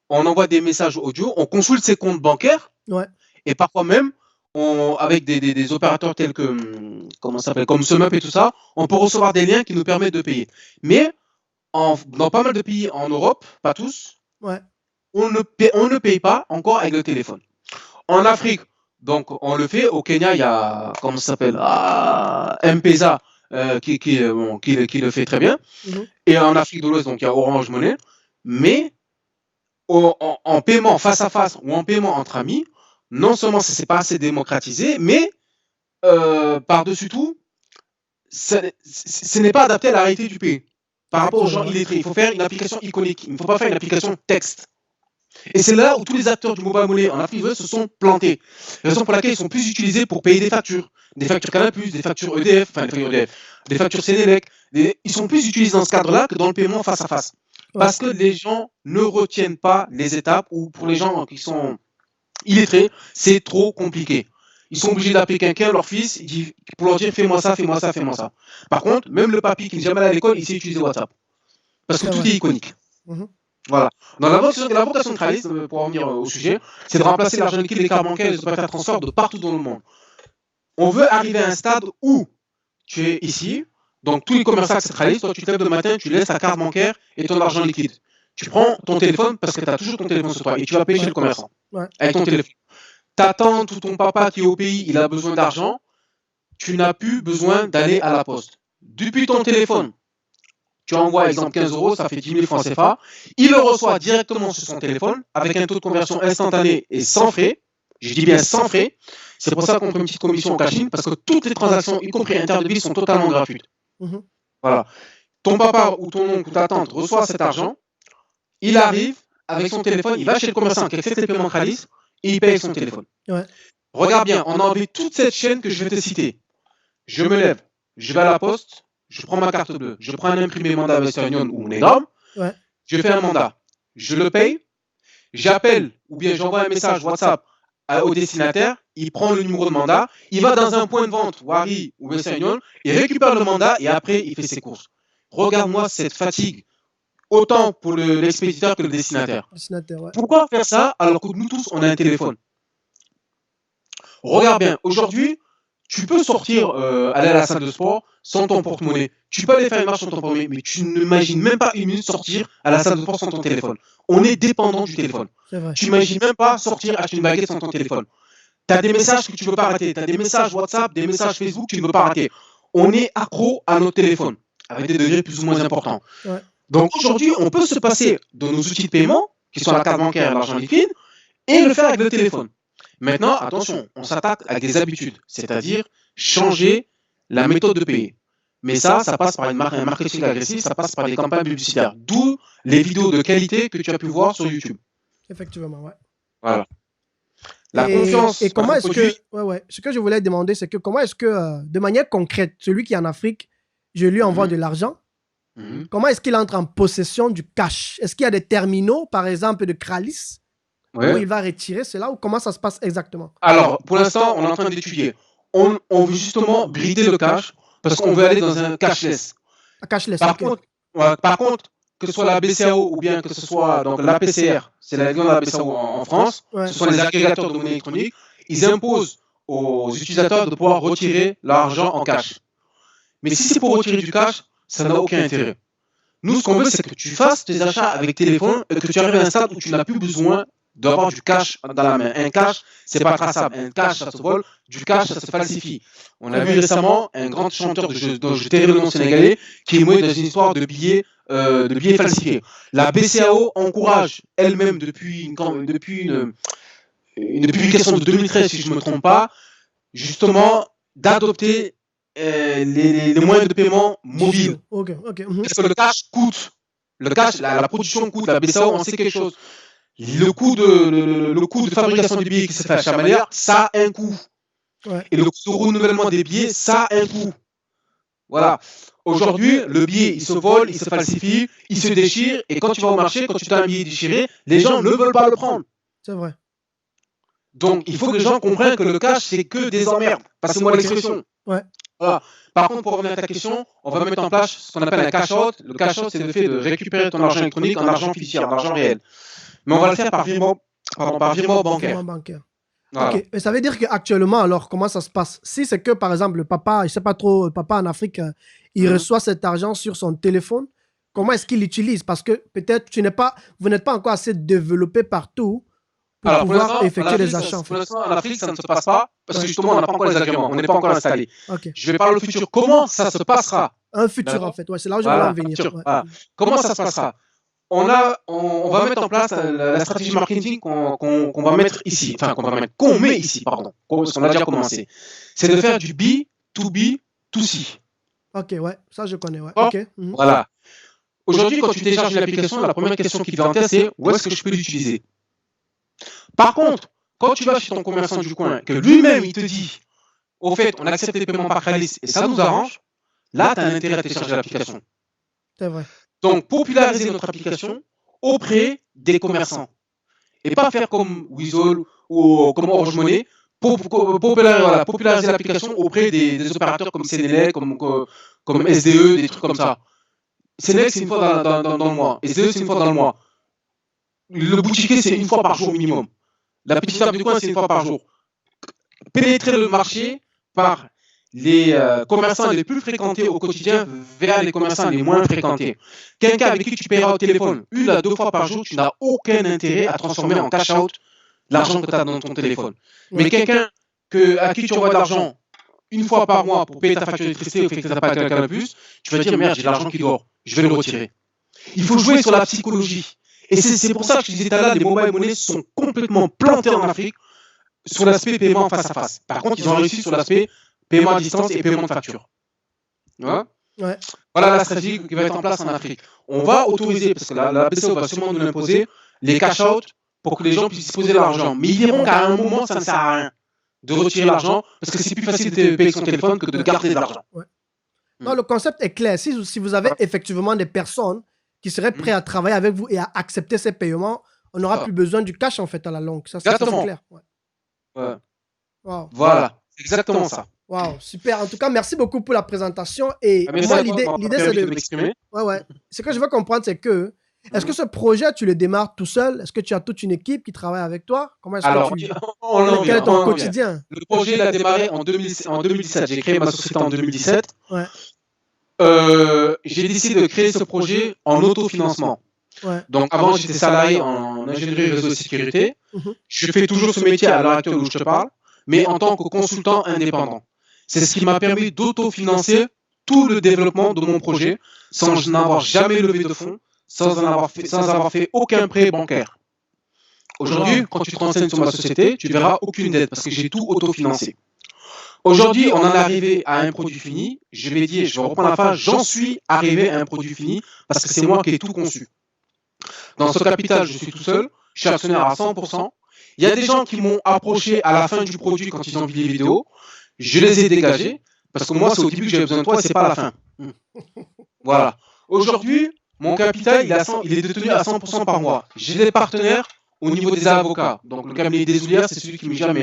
on envoie des messages audio, on consulte ses comptes bancaires. Ouais. Et parfois même, avec des opérateurs tels que, comme SumUp et tout ça, on peut recevoir des liens qui nous permettent de payer. Mais, dans pas mal de pays en Europe, pas tous, ouais. on ne paye pas encore avec le téléphone. En Afrique, donc on le fait. Au Kenya, il y a, comment ça s'appelle, M-Pesa qui le fait très bien. Mm-hmm. Et en Afrique de l'Ouest, donc il y a Orange Money. Mais en paiement face à face ou en paiement entre amis, non seulement c'est pas assez démocratisé, mais par-dessus tout, ce n'est pas adapté à la réalité du pays. Par rapport aux gens illettrés, il faut faire une application iconique. Il ne faut pas faire une application texte. Et c'est là où tous les acteurs du mobile money en Afrique de l'Ouest se sont plantés. Raison pour laquelle ils sont plus utilisés pour payer des factures Canal+, des factures EDF, des factures Sénélec. Ils sont plus utilisés dans ce cadre-là que dans le paiement face à face. Parce que les gens ne retiennent pas les étapes, ou pour les gens qui sont illettrés, c'est trop compliqué. Ils sont obligés d'appeler quelqu'un, leur fils, pour leur dire fais-moi ça, fais-moi ça, fais-moi ça. Par contre, même le papy qui n'est jamais allé à l'école, il sait utiliser WhatsApp. Parce que tout est iconique. Mm-hmm. Voilà. Dans la vocation de Kralis, pour revenir au sujet, c'est de remplacer l'argent liquide, les cartes bancaires et les opérateurs de transfert de partout dans le monde. On veut arriver à un stade où tu es ici, Donc, tous les commerçants acceptent Khalis. Toi, tu te lèves le matin, tu laisses ta carte bancaire et ton argent liquide. Tu prends ton téléphone parce que tu as toujours ton téléphone sur toi et tu vas payer chez le commerçant avec ton téléphone. Ta tante ou ton papa qui est au pays, il a besoin d'argent. Tu n'as plus besoin d'aller à la poste. Depuis ton téléphone, tu envoies, exemple, 15 €, ça fait 10 000 francs CFA. Il le reçoit directement sur son téléphone avec un taux de conversion instantané et sans frais. Je dis bien sans frais. C'est pour ça qu'on fait une petite commission au cash-in parce que toutes les transactions, y compris interdébites, sont totalement gratuites. Voilà. Ton papa ou ton oncle ou ta tante reçoit cet argent. Il arrive avec son téléphone, il va chez le commerçant qui accepte les paiements Khalis et il paye avec son téléphone. Regarde bien, on a enlevé toute cette chaîne que je vais te citer. Je me lève, je vais à la poste, je prends ma carte bleue, je prends un imprimé mandat Western Union ou Monégram, je fais un mandat, je le paye, j'appelle ou bien j'envoie un message WhatsApp au destinataire, il prend le numéro de mandat, il va dans un point de vente, Wari ou Western Union, il récupère le mandat et après il fait ses courses. Regarde-moi cette fatigue, autant pour l'expéditeur que le destinataire. Pourquoi faire ça alors que nous tous on a un téléphone? Regarde bien, aujourd'hui, tu peux sortir, aller à la salle de sport sans ton porte-monnaie. Tu peux aller faire une marche sans ton porte-monnaie, mais tu n'imagines même pas une minute sortir à la salle de sport sans ton téléphone. On est dépendant du téléphone. Tu n'imagines même pas sortir acheter une baguette sans ton téléphone. Tu as des messages que tu ne veux pas rater. Tu as des messages WhatsApp, des messages Facebook que tu ne veux pas rater. On est accro à nos téléphones, avec des degrés plus ou moins importants. Donc aujourd'hui, on peut se passer de nos outils de paiement, qui sont la carte bancaire et l'argent liquide, et le faire avec le téléphone. Maintenant, attention, on s'attaque à des habitudes, c'est-à-dire changer la méthode de payer. Mais ça passe par un marketing agressif, ça passe par des campagnes publicitaires. D'où les vidéos de qualité que tu as pu voir sur YouTube. Effectivement, Voilà. La confiance. Et comment est-ce que... Ce que je voulais demander, c'est que comment est-ce que, de manière concrète, celui qui est en Afrique, je lui envoie de l'argent, comment est-ce qu'il entre en possession du cash? Est-ce qu'il y a des terminaux, par exemple, de Khalis où il va retirer cela ou comment ça se passe exactement? Alors, pour l'instant, on est en train d'étudier. On veut justement brider le cash parce qu'on veut aller dans un cashless. Par contre, que ce soit la BCAO ou bien que ce soit donc, l'APCR, c'est la de la BCAO en France, ce sont les agrégateurs de monnaie électronique, ils imposent aux utilisateurs de pouvoir retirer l'argent en cash. Mais si c'est pour retirer du cash, ça n'a aucun intérêt. Nous, ce qu'on veut, c'est que tu fasses tes achats avec téléphone et que tu arrives à un stade où tu n'as plus besoin d'avoir du cash dans la main. Un cash, c'est pas traçable. Un cash, ça se vole. Du cash, ça se falsifie. On a vu récemment un grand chanteur dont je tairai le nom sénégalais qui est mouillé dans une histoire de billets falsifiés. La BCAO encourage elle-même depuis une publication de 2013, si je ne me trompe pas, justement d'adopter les moyens de paiement mobiles. Parce que le cash coûte. Le cash, la production coûte. La BCAO, on sait quelque chose. Le coût de fabrication des billets qui se fait à Chamalières, ça a un coût. Et le coût de renouvellement des billets, ça a un coût. Voilà. Aujourd'hui, le billet, il se vole, il se falsifie, il se déchire. Et quand tu vas au marché, quand tu as un billet déchiré, les gens ne veulent pas le prendre. C'est vrai. Donc, il faut que les gens comprennent que le cash, c'est que des emmerdes. Passez-moi l'expression. Voilà. Par contre, pour revenir à ta question, on va mettre en place ce qu'on appelle un cash-out. Le cash-out, c'est le fait de récupérer ton argent électronique en argent fiduciaire, en argent réel. Mais on va le faire par virement bancaire. Voilà. Ok, mais ça veut dire qu'actuellement, alors, comment ça se passe? Si c'est que, par exemple, le papa, je ne sais pas trop, le papa en Afrique, il reçoit cet argent sur son téléphone, comment est-ce qu'il l'utilise? Parce que peut-être vous n'êtes pas encore assez développé partout pour pouvoir effectuer des achats. Pour l'instant, en Afrique, ça ne se passe pas parce que justement, on n'a pas encore les agréments, on n'est pas encore installé. Je vais parler au futur. Comment ça se passera? Un futur, en fait. C'est là où je voulais en venir. Comment ça se passera? On va mettre en place la stratégie marketing qu'on va mettre ici, enfin qu'on met ici, pardon, parce qu'on a déjà commencé. C'est de faire du B2B2C. Ok, ça je connais, Voilà. Aujourd'hui, quand tu télécharges l'application, la première question qui te vient en tête, c'est où est-ce que je peux l'utiliser? Par contre, quand tu vas chez ton commerçant du coin, que lui-même il te dit, au fait, on accepte les paiements par Khalis et ça nous arrange, là, tu as un intérêt à télécharger l'application. C'est vrai. Donc, populariser notre application auprès des commerçants. Et pas faire comme Weasel ou comme Orange Money, populariser l'application auprès des opérateurs comme Sénélec, comme SDE, des trucs comme ça. Sénélec, c'est une fois dans le mois. SDE, c'est une fois dans le mois. Le boutiquier, c'est une fois par jour minimum. La petite table du coin, c'est une fois par jour. Pénétrer le marché par les commerçants les plus fréquentés au quotidien vers les commerçants les moins fréquentés. Quelqu'un avec qui tu paieras au téléphone 1 à 2 fois par jour, tu n'as aucun intérêt à transformer en cash out l'argent que tu as dans ton téléphone. Mais quelqu'un à qui tu envoies de l'argent 1 fois par mois pour payer ta facture d'électricité ou que tu n'as pas quelqu'un de plus, tu vas dire merde, j'ai de l'argent qui dort, je vais le retirer. Il faut jouer sur la psychologie. Et c'est pour ça que je disais tout à l'heure, les mobile monnaies sont complètement plantés en Afrique sur l'aspect paiement face à face. Par contre, ils ont réussi sur l'aspect paiement à distance et paiement de facture. Ouais. Voilà la stratégie qui va être en place en Afrique. On va autoriser, parce que la BCE va sûrement nous l'imposer, les cash-out pour que les gens puissent disposer de l'argent. Mais ils diront qu'à un moment, ça ne sert à rien de retirer l'argent, parce que c'est plus facile de payer son téléphone que de garder de l'argent. Ouais. Non, le concept est clair. Si vous avez effectivement des personnes qui seraient prêtes à travailler avec vous et à accepter ces paiements, on n'aura plus besoin du cash en fait à la longue. Ça, c'est clair. Ouais. Wow. Voilà, c'est exactement ça. Wow, super. En tout cas, merci beaucoup pour la présentation. Et moi, l'idée, c'est de m'exprimer. Ouais. Ce que je veux comprendre, c'est que est-ce que ce projet, tu le démarres tout seul? Est-ce que tu as toute une équipe qui travaille avec toi? Comment est-ce que quel est ton quotidien? Le projet, il a démarré en 2017. J'ai créé ma société en 2017. Ouais. J'ai décidé de créer ce projet en autofinancement. Ouais. Donc avant, j'étais salarié en ingénierie réseau et sécurité. Je fais toujours ce métier à l'heure actuelle où je te parle, mais en tant que consultant indépendant. C'est ce qui m'a permis d'autofinancer tout le développement de mon projet sans n'avoir jamais levé de fonds, sans avoir fait aucun prêt bancaire. Aujourd'hui, quand tu te renseignes sur ma société, tu verras aucune dette parce que j'ai tout autofinancé. Aujourd'hui, on en est arrivé à un produit fini. Je vais reprendre la phrase, j'en suis arrivé à un produit fini parce que c'est moi qui ai tout conçu. Dans ce capital, je suis tout seul, je suis actionnaire à 100%. Il y a des gens qui m'ont approché à la fin du produit quand ils ont vu les vidéos. Je les ai dégagés parce que moi, c'est au début que j'avais besoin de toi et c'est pas à la fin. Voilà. Aujourd'hui, mon capital, il est détenu à 100% par mois. J'ai des partenaires au niveau des avocats. Donc, le cabinet des Oulières, c'est celui qui me gère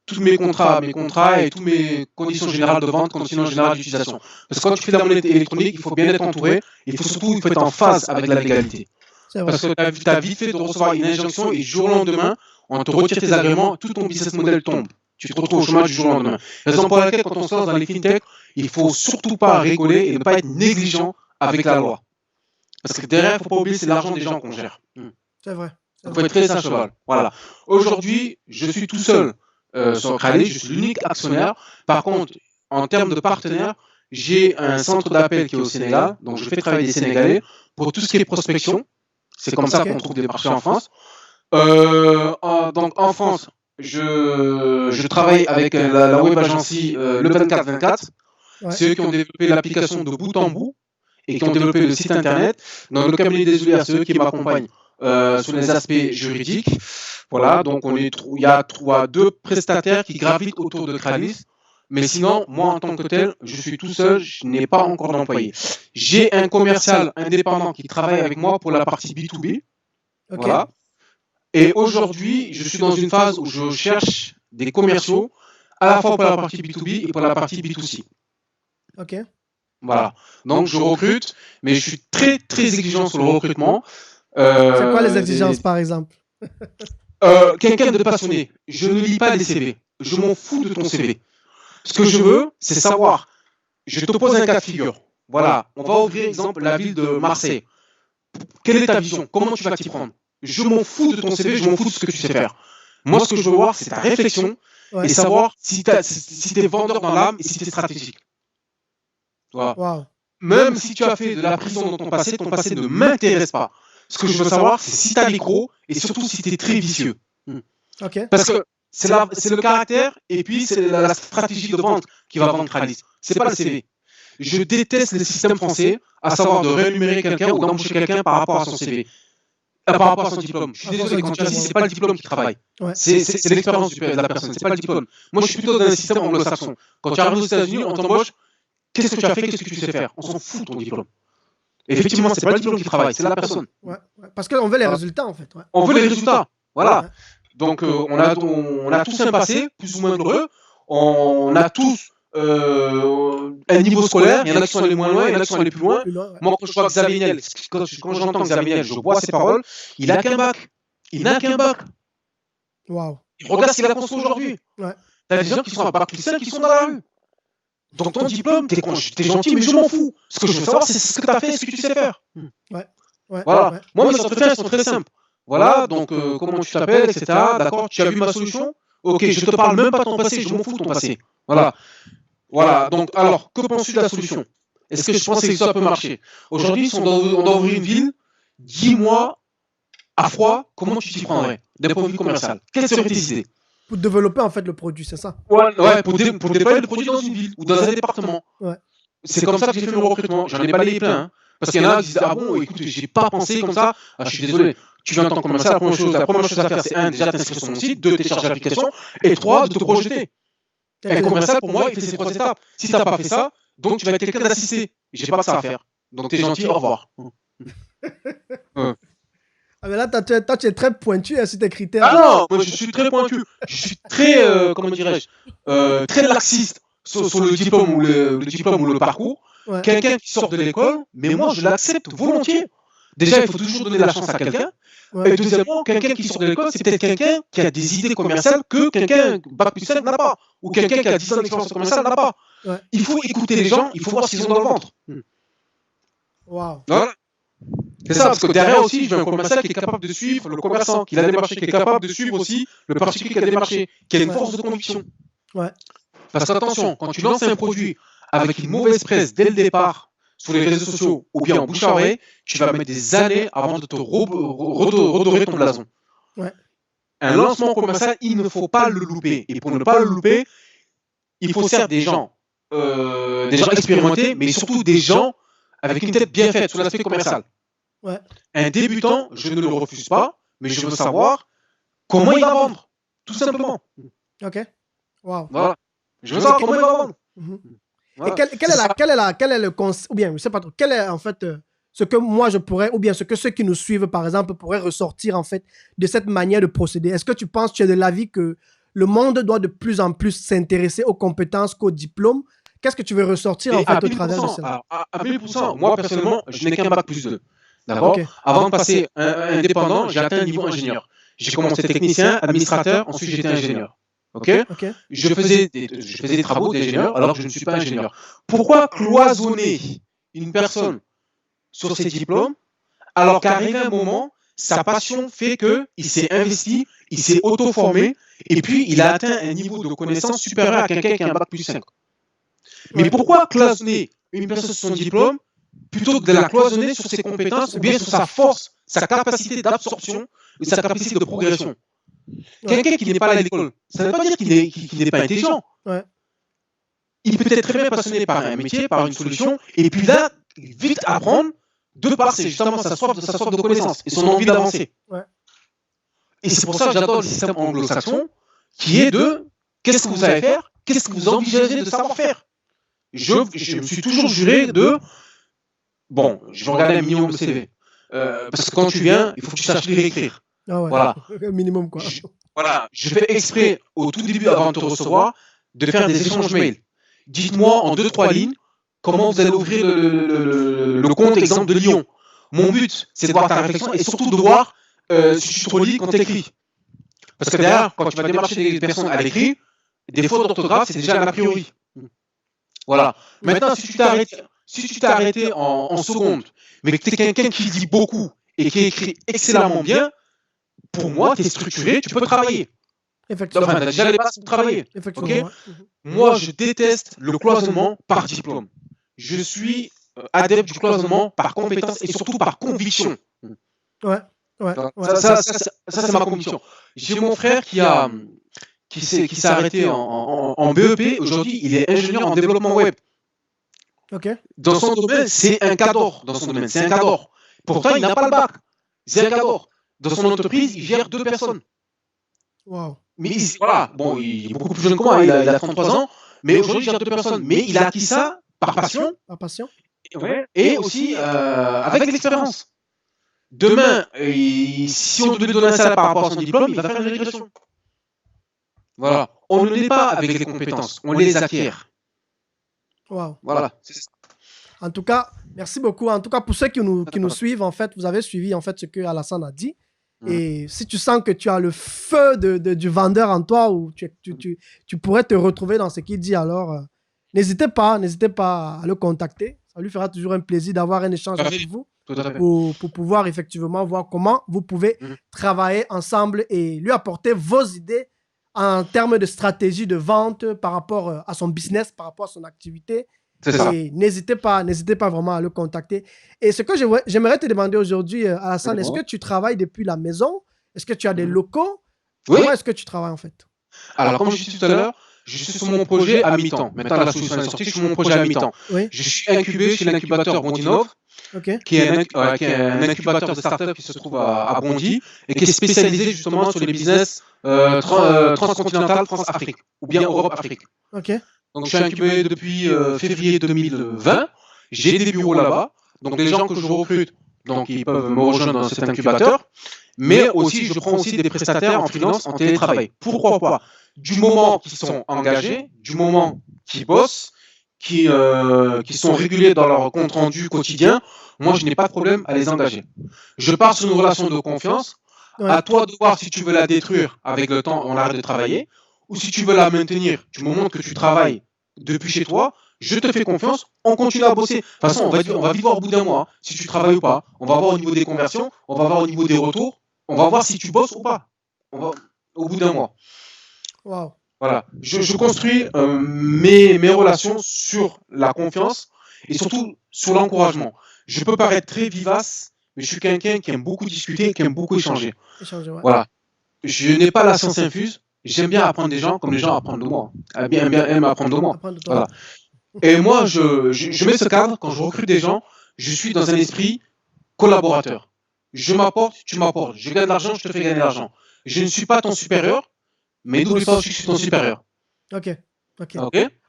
tous mes contrats et toutes mes conditions générales de vente, conditions générales d'utilisation. Parce que quand tu fais de la monnaie électronique, il faut bien être entouré. Il faut être en phase avec la légalité. Parce que tu as vite fait de recevoir une injonction et du jour au lendemain, on te retire tes agréments, tout ton business model tombe. Tu te retrouves au chômage du jour au lendemain. Raison pour laquelle, quand on se lance dans les fintech, il ne faut surtout pas rigoler et ne pas être négligent avec la loi. Parce que derrière, il ne faut pas oublier, c'est l'argent des gens qu'on gère. C'est vrai. Il faut être très à cheval. Voilà. Aujourd'hui, je suis tout seul sur Kralis, je suis l'unique actionnaire. Par contre, en termes de partenaires, j'ai un centre d'appel qui est au Sénégal. Donc, je fais travailler des Sénégalais pour tout ce qui est prospection. C'est comme ça qu'on trouve des marchés en France. Donc, en France, je travaille avec la web agency le 24/24. Ouais. C'est eux qui ont développé l'application de bout en bout et qui ont développé le site internet. Dans le cabinet des Oulières, c'est eux qui m'accompagnent sur les aspects juridiques. Voilà, donc il y a 2 prestataires qui gravitent autour de Kralis. Mais sinon, moi en tant que tel, je suis tout seul, je n'ai pas encore d'employé. J'ai un commercial indépendant qui travaille avec moi pour la partie B2B. Okay. Voilà. Et aujourd'hui, je suis dans une phase où je cherche des commerciaux, à la fois pour la partie B2B et pour la partie B2C. Ok. Voilà. Donc, je recrute, mais je suis très, très exigeant sur le recrutement. C'est quoi les exigences, par exemple? Quelqu'un de passionné. Je ne lis pas les CV. Je m'en fous de ton CV. Ce que je veux, c'est savoir. Je te pose un cas de figure. Voilà. On va ouvrir, exemple, la ville de Marseille. Quelle est ta vision? Comment tu vas t'y prendre? Je m'en fous de ton CV, je m'en fous de ce que tu sais faire. Moi, ce que je veux voir, c'est ta réflexion et savoir si tu es vendeur dans l'âme et si tu es stratégique. Voilà. Wow. Même si tu as fait de la prison dans ton passé ne m'intéresse pas. Ce que je veux savoir, c'est si tu as les crocs et surtout si tu es très vicieux. Okay. Parce que c'est le caractère et puis c'est la stratégie de vente qui va vendre Kralis. C'est pas le CV. Je déteste le système français, à savoir de rémunérer quelqu'un ou d'embaucher quelqu'un par rapport à son CV. Par rapport à son diplôme. Je suis désolé, quand tu as dit, c'est pas le diplôme qui travaille. Ouais. C'est l'expérience de la personne, c'est pas le diplôme. Moi, je suis plutôt dans un système anglo-saxon. Quand tu arrives aux États-Unis, on t'embauche. Qu'est-ce que tu as fait? Qu'est-ce que tu sais faire? On s'en fout de ton diplôme. Et effectivement, c'est pas le diplôme qui travaille, c'est la personne. Ouais. Parce qu'on veut les résultats, en fait. Ouais. On veut les résultats. Voilà. Ouais. Donc, on a tous un passé, plus ou moins heureux. On a tous un niveau scolaire. Il y en a qui sont allés moins loin, il y en a qui sont allés plus loin. Moi, quand je vois Xavier Niel, quand j'entends Xavier Niel, je bois ses paroles. Il n'a qu'un bac. Il n'a qu'un bac. Wow. Regarde ce qu'il a construit aujourd'hui. Ouais. T'as des gens qui sont à Bac+5 qui sont dans la rue. Donc ton diplôme, t'es gentil, mais je m'en fous. Ce que je veux savoir, c'est ce que t'as fait, ce que tu sais faire. Voilà. Moi, mes entretiens, ils sont très simples. Voilà, donc comment tu t'appelles, etc. D'accord, tu as vu ma solution? Ok, je te parle même pas de ton passé, je m'en fous de ton passé. Voilà, donc alors, que penses-tu de la solution? Est-ce que je pense que ça peut marcher? Aujourd'hui, si on doit ouvrir une ville, dis-moi à froid comment tu t'y prendrais d'un point de vue commercial. Quelles seraient tes idées? Pour développer en fait le produit, c'est ça? Ouais, pour déployer le produit dans une ville ou dans un département. Ouais. C'est comme ça que j'ai fait mon recrutement. J'en ai balayé plein. Hein. Parce qu'il y en a qui disent ah bon, écoute, j'ai pas pensé comme ça. Ah, je suis désolé. Tu viens en tant que commercial, la première chose à faire, c'est déjà t'inscrire sur mon site, télécharger l'application, et de te projeter. Un commercial, pour moi, il fait ses 3 étapes. Si t'as pas fait ça, donc tu vas être quelqu'un d'assisté. J'ai pas que ça à faire. Donc t'es gentil, au revoir. Ah mais là, toi, tu es très pointu sur tes critères. Ah non, moi je suis très pointu. Je suis très, comment dirais-je, très laxiste sur le diplôme ou le parcours. Ouais. Quelqu'un qui sort de l'école, mais moi je l'accepte volontiers. Déjà, il faut toujours donner la chance à quelqu'un. Ouais. Et deuxièmement, quelqu'un qui sort de l'école, c'est peut-être quelqu'un qui a des idées commerciales que quelqu'un Bac+5 n'a pas. Ou quelqu'un qui a 10 ans d'expérience commerciale n'a pas. Ouais. Il faut écouter les gens, il faut voir ce qu'ils ont dans le ventre. Waouh. Voilà. C'est ça, parce que derrière aussi, je veux un commercial qui est capable de suivre le commerçant, qui a démarché, qui est capable de suivre aussi le particulier qui a démarché, qui a une force de conviction. Ouais. Parce qu'attention, quand tu lances un produit avec une mauvaise presse dès le départ, sur les réseaux sociaux ou bien en bouche à oreille, tu vas mettre des années avant de te redorer ton blason. Ouais. Un lancement commercial, il ne faut pas le louper. Et pour ne pas le louper, il faut certes des gens expérimentés, mais surtout des gens avec une tête bien faite sur l'aspect commercial. Ouais. Un débutant, je ne le refuse pas, mais je veux savoir comment il va vendre, tout simplement. Ok. Wow. Voilà. Je veux savoir comment il va vendre. Voilà. Et quel est le conseil, ou bien, je sais pas trop, quel est en fait ce que moi je pourrais, ou bien ce que ceux qui nous suivent, par exemple, pourraient ressortir en fait de cette manière de procéder? Est-ce que tu penses, tu es de l'avis que le monde doit de plus en plus s'intéresser aux compétences qu'aux diplômes? Qu'est-ce que tu veux ressortir en fait au travers de ça? À 1000%. Moi, personnellement, je n'ai qu'un bac+2. D'accord. Okay. Avant de passer indépendant, j'ai atteint un niveau ingénieur. J'ai commencé technicien, administrateur, ensuite j'étais ingénieur. Okay. Je faisais des travaux d'ingénieur alors que je ne suis pas ingénieur. Pourquoi cloisonner une personne sur ses diplômes alors qu'arrivé un moment, sa passion fait qu'il s'est investi, il s'est auto-formé et puis il a atteint un niveau de connaissance supérieur à quelqu'un qui a un bac+5. Mais pourquoi cloisonner une personne sur son diplôme plutôt que de la cloisonner sur ses compétences ou bien sur sa force, sa capacité d'absorption et sa capacité de progression? Quelqu'un qui n'est pas allé à l'école, ça ne veut pas dire qu'il n'est pas intelligent. Ouais. Il peut être très bien passionné par un métier, par une solution, et puis là, vite apprendre de par justement sa soif de connaissance et son envie d'avancer. Ouais. Et c'est pour ça que j'adore le système anglo-saxon, qui est de qu'est-ce que vous savez faire, qu'est-ce que vous envisagez de savoir faire. Je me suis toujours juré de bon, je vais regarder un minimum de CV. Parce que quand tu viens, il faut que tu saches lire et écrire. Ah ouais. Voilà. Minimum quoi. Je fais exprès au tout début avant de te recevoir de faire des échanges mails. Dites-moi en 2-3 lignes comment vous allez ouvrir le compte exemple de Lyon. Mon but, c'est de voir ta réflexion et surtout de voir si tu te relis quand tu écris. Parce que derrière, quand tu vas démarcher des personnes à l'écrit, des fautes d'orthographe, c'est déjà a priori. Voilà. Maintenant, si tu t'es arrêté en seconde, mais que tu es quelqu'un qui dit beaucoup et qui écrit excellemment bien, pour moi, tu es structuré, tu peux travailler. Effectivement. Enfin, tu as déjà les bases pour travailler. Okay. Moi, je déteste le cloisonnement par diplôme. Je suis adepte du cloisonnement par compétence et surtout par conviction. Ouais. Ça, c'est ma conviction. J'ai mon frère qui s'est arrêté en BEP. Aujourd'hui, il est ingénieur en développement web. Okay. Dans son domaine, c'est un cadre. C'est un cadre. Pourtant, il n'a pas le bac. C'est un cadre. Dans son entreprise, il gère 2 personnes. Wow. Mais voilà, bon, il est beaucoup plus jeune que moi, il a 33 ans, mais aujourd'hui, il gère 2 personnes. Mais il a acquis ça par passion. Par passion. Et aussi avec l'expérience. Demain, si on devait donner un salaire par rapport à son diplôme, il va faire une régression. Voilà. On ne l'est pas avec les compétences, on les acquiert. Wow. Voilà. En tout cas, merci beaucoup. En tout cas, pour ceux qui nous suivent, en fait, vous avez suivi en fait ce que Alassane a dit. Et si tu sens que tu as le feu du vendeur en toi ou tu pourrais te retrouver dans ce qu'il dit, alors n'hésitez pas à le contacter. Ça lui fera toujours un plaisir d'avoir un échange avec vous pour pouvoir effectivement voir comment vous pouvez travailler ensemble et lui apporter vos idées en termes de stratégie de vente par rapport à son business, par rapport à son activité. C'est ça. Et n'hésitez pas vraiment à le contacter. Et ce que j'aimerais te demander aujourd'hui, Alassane, est-ce que tu travailles depuis la maison? Est-ce que tu as des locaux? Oui. Comment est-ce que tu travailles en fait? Alors, comme je disais tout à l'heure, je suis sur mon projet à mi-temps. Maintenant, la solution est sortie, je suis sur mon projet à mi-temps. Oui. Je suis incubé chez l'incubateur Bondinov, qui est un incubateur de start-up qui se trouve à Bondy et qui est spécialisé justement sur les business transcontinental France-Afrique ou bien Europe-Afrique. Ok. Donc, je suis incubé depuis février 2020. J'ai des bureaux là-bas. Donc, les gens que je recrute, donc, ils peuvent me rejoindre dans cet incubateur. Mais aussi, je prends aussi des prestataires en freelance en télétravail. Pourquoi pas? Du moment qu'ils sont engagés, du moment qu'ils bossent, qui sont réguliers dans leur compte rendu quotidien, moi, je n'ai pas de problème à les engager. Je pars sur une relation de confiance. Ouais. À toi de voir si tu veux la détruire avec le temps, on arrête de travailler. Ou si tu veux la maintenir, tu me montres que tu travailles depuis chez toi, je te fais confiance, on continue à bosser. De toute façon, on va vivre au bout d'un mois, si tu travailles ou pas. On va voir au niveau des conversions, on va voir au niveau des retours, on va voir si tu bosses ou pas. On va au bout d'un mois. Wow. Voilà. Je construis mes relations sur la confiance et surtout sur l'encouragement. Je peux paraître très vivace, mais je suis quelqu'un qui aime beaucoup discuter, qui aime beaucoup échanger. Ouais. Voilà. Je n'ai pas la science infuse. J'aime bien apprendre des gens comme les gens apprennent de moi. Aiment apprendre de moi. Voilà. Et moi, je mets ce cadre, quand je recrute des gens, je suis dans un esprit collaborateur. Je m'apporte, tu m'apportes. Je gagne de l'argent, je te fais gagner de l'argent. Je ne suis pas ton supérieur, mais n'oublie pas aussi que je suis ton supérieur. Ok.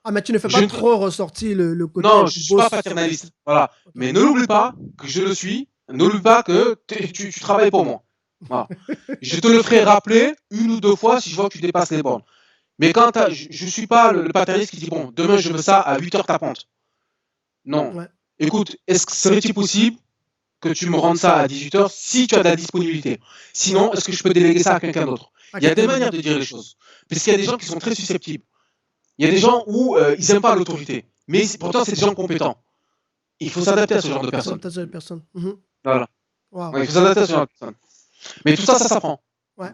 Ah, mais tu ne fais pas trop ressortir le côté. Non, je ne suis pas paternaliste. Voilà. Mais ne l'oublie pas que je le suis. N'oublie pas que tu travailles pour moi. Voilà. Je te le ferai rappeler une ou deux fois si je vois que tu dépasses les bornes. Mais quand je ne suis pas le paternaliste qui dit bon, demain je veux ça à 8h tapante. Non. Ouais. Écoute, serait-il possible que tu me rendes ça à 18h si tu as de la disponibilité? Sinon, est-ce que je peux déléguer ça à quelqu'un d'autre? Il y a des manières de dire les choses. Parce qu'il y a des gens qui sont très susceptibles. Il y a des gens où ils n'aiment pas l'autorité. Mais pourtant, c'est des gens compétents. Il faut s'adapter à ce genre de personnes. Voilà. Wow. Ouais, il faut s'adapter à ce genre de personnes. Mais tout ça s'apprend. Ouais.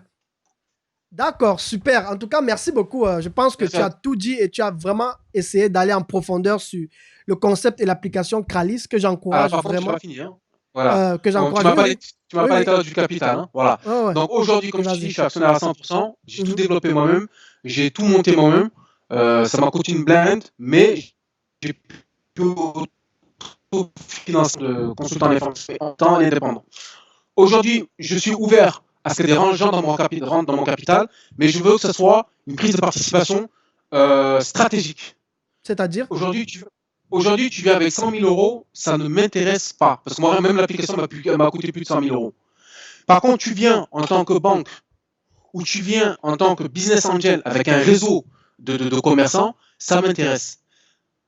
D'accord, super. En tout cas, merci beaucoup. Je pense que tu as tout dit et tu as vraiment essayé d'aller en profondeur sur le concept et l'application Kralis que j'encourage vraiment. Pas fini, hein. Voilà. Que j'encourage. Tu m'as parlé du capital. Hein. Voilà. Ouais. Donc aujourd'hui, comme je dis, je suis actionnaire à 100%. J'ai tout développé moi-même. J'ai tout monté moi-même. Ça m'a coûté une blinde, mais j'ai pu financer de consultant en temps indépendant. Aujourd'hui, je suis ouvert à ce que des gens rentrent dans mon capital, mais je veux que ce soit une prise de participation stratégique. C'est-à-dire aujourd'hui, tu viens avec 100 000 euros, ça ne m'intéresse pas. Parce que moi, même l'application m'a coûté plus de 100 000 euros. Par contre, tu viens en tant que banque ou tu viens en tant que business angel avec un réseau de commerçants, ça m'intéresse.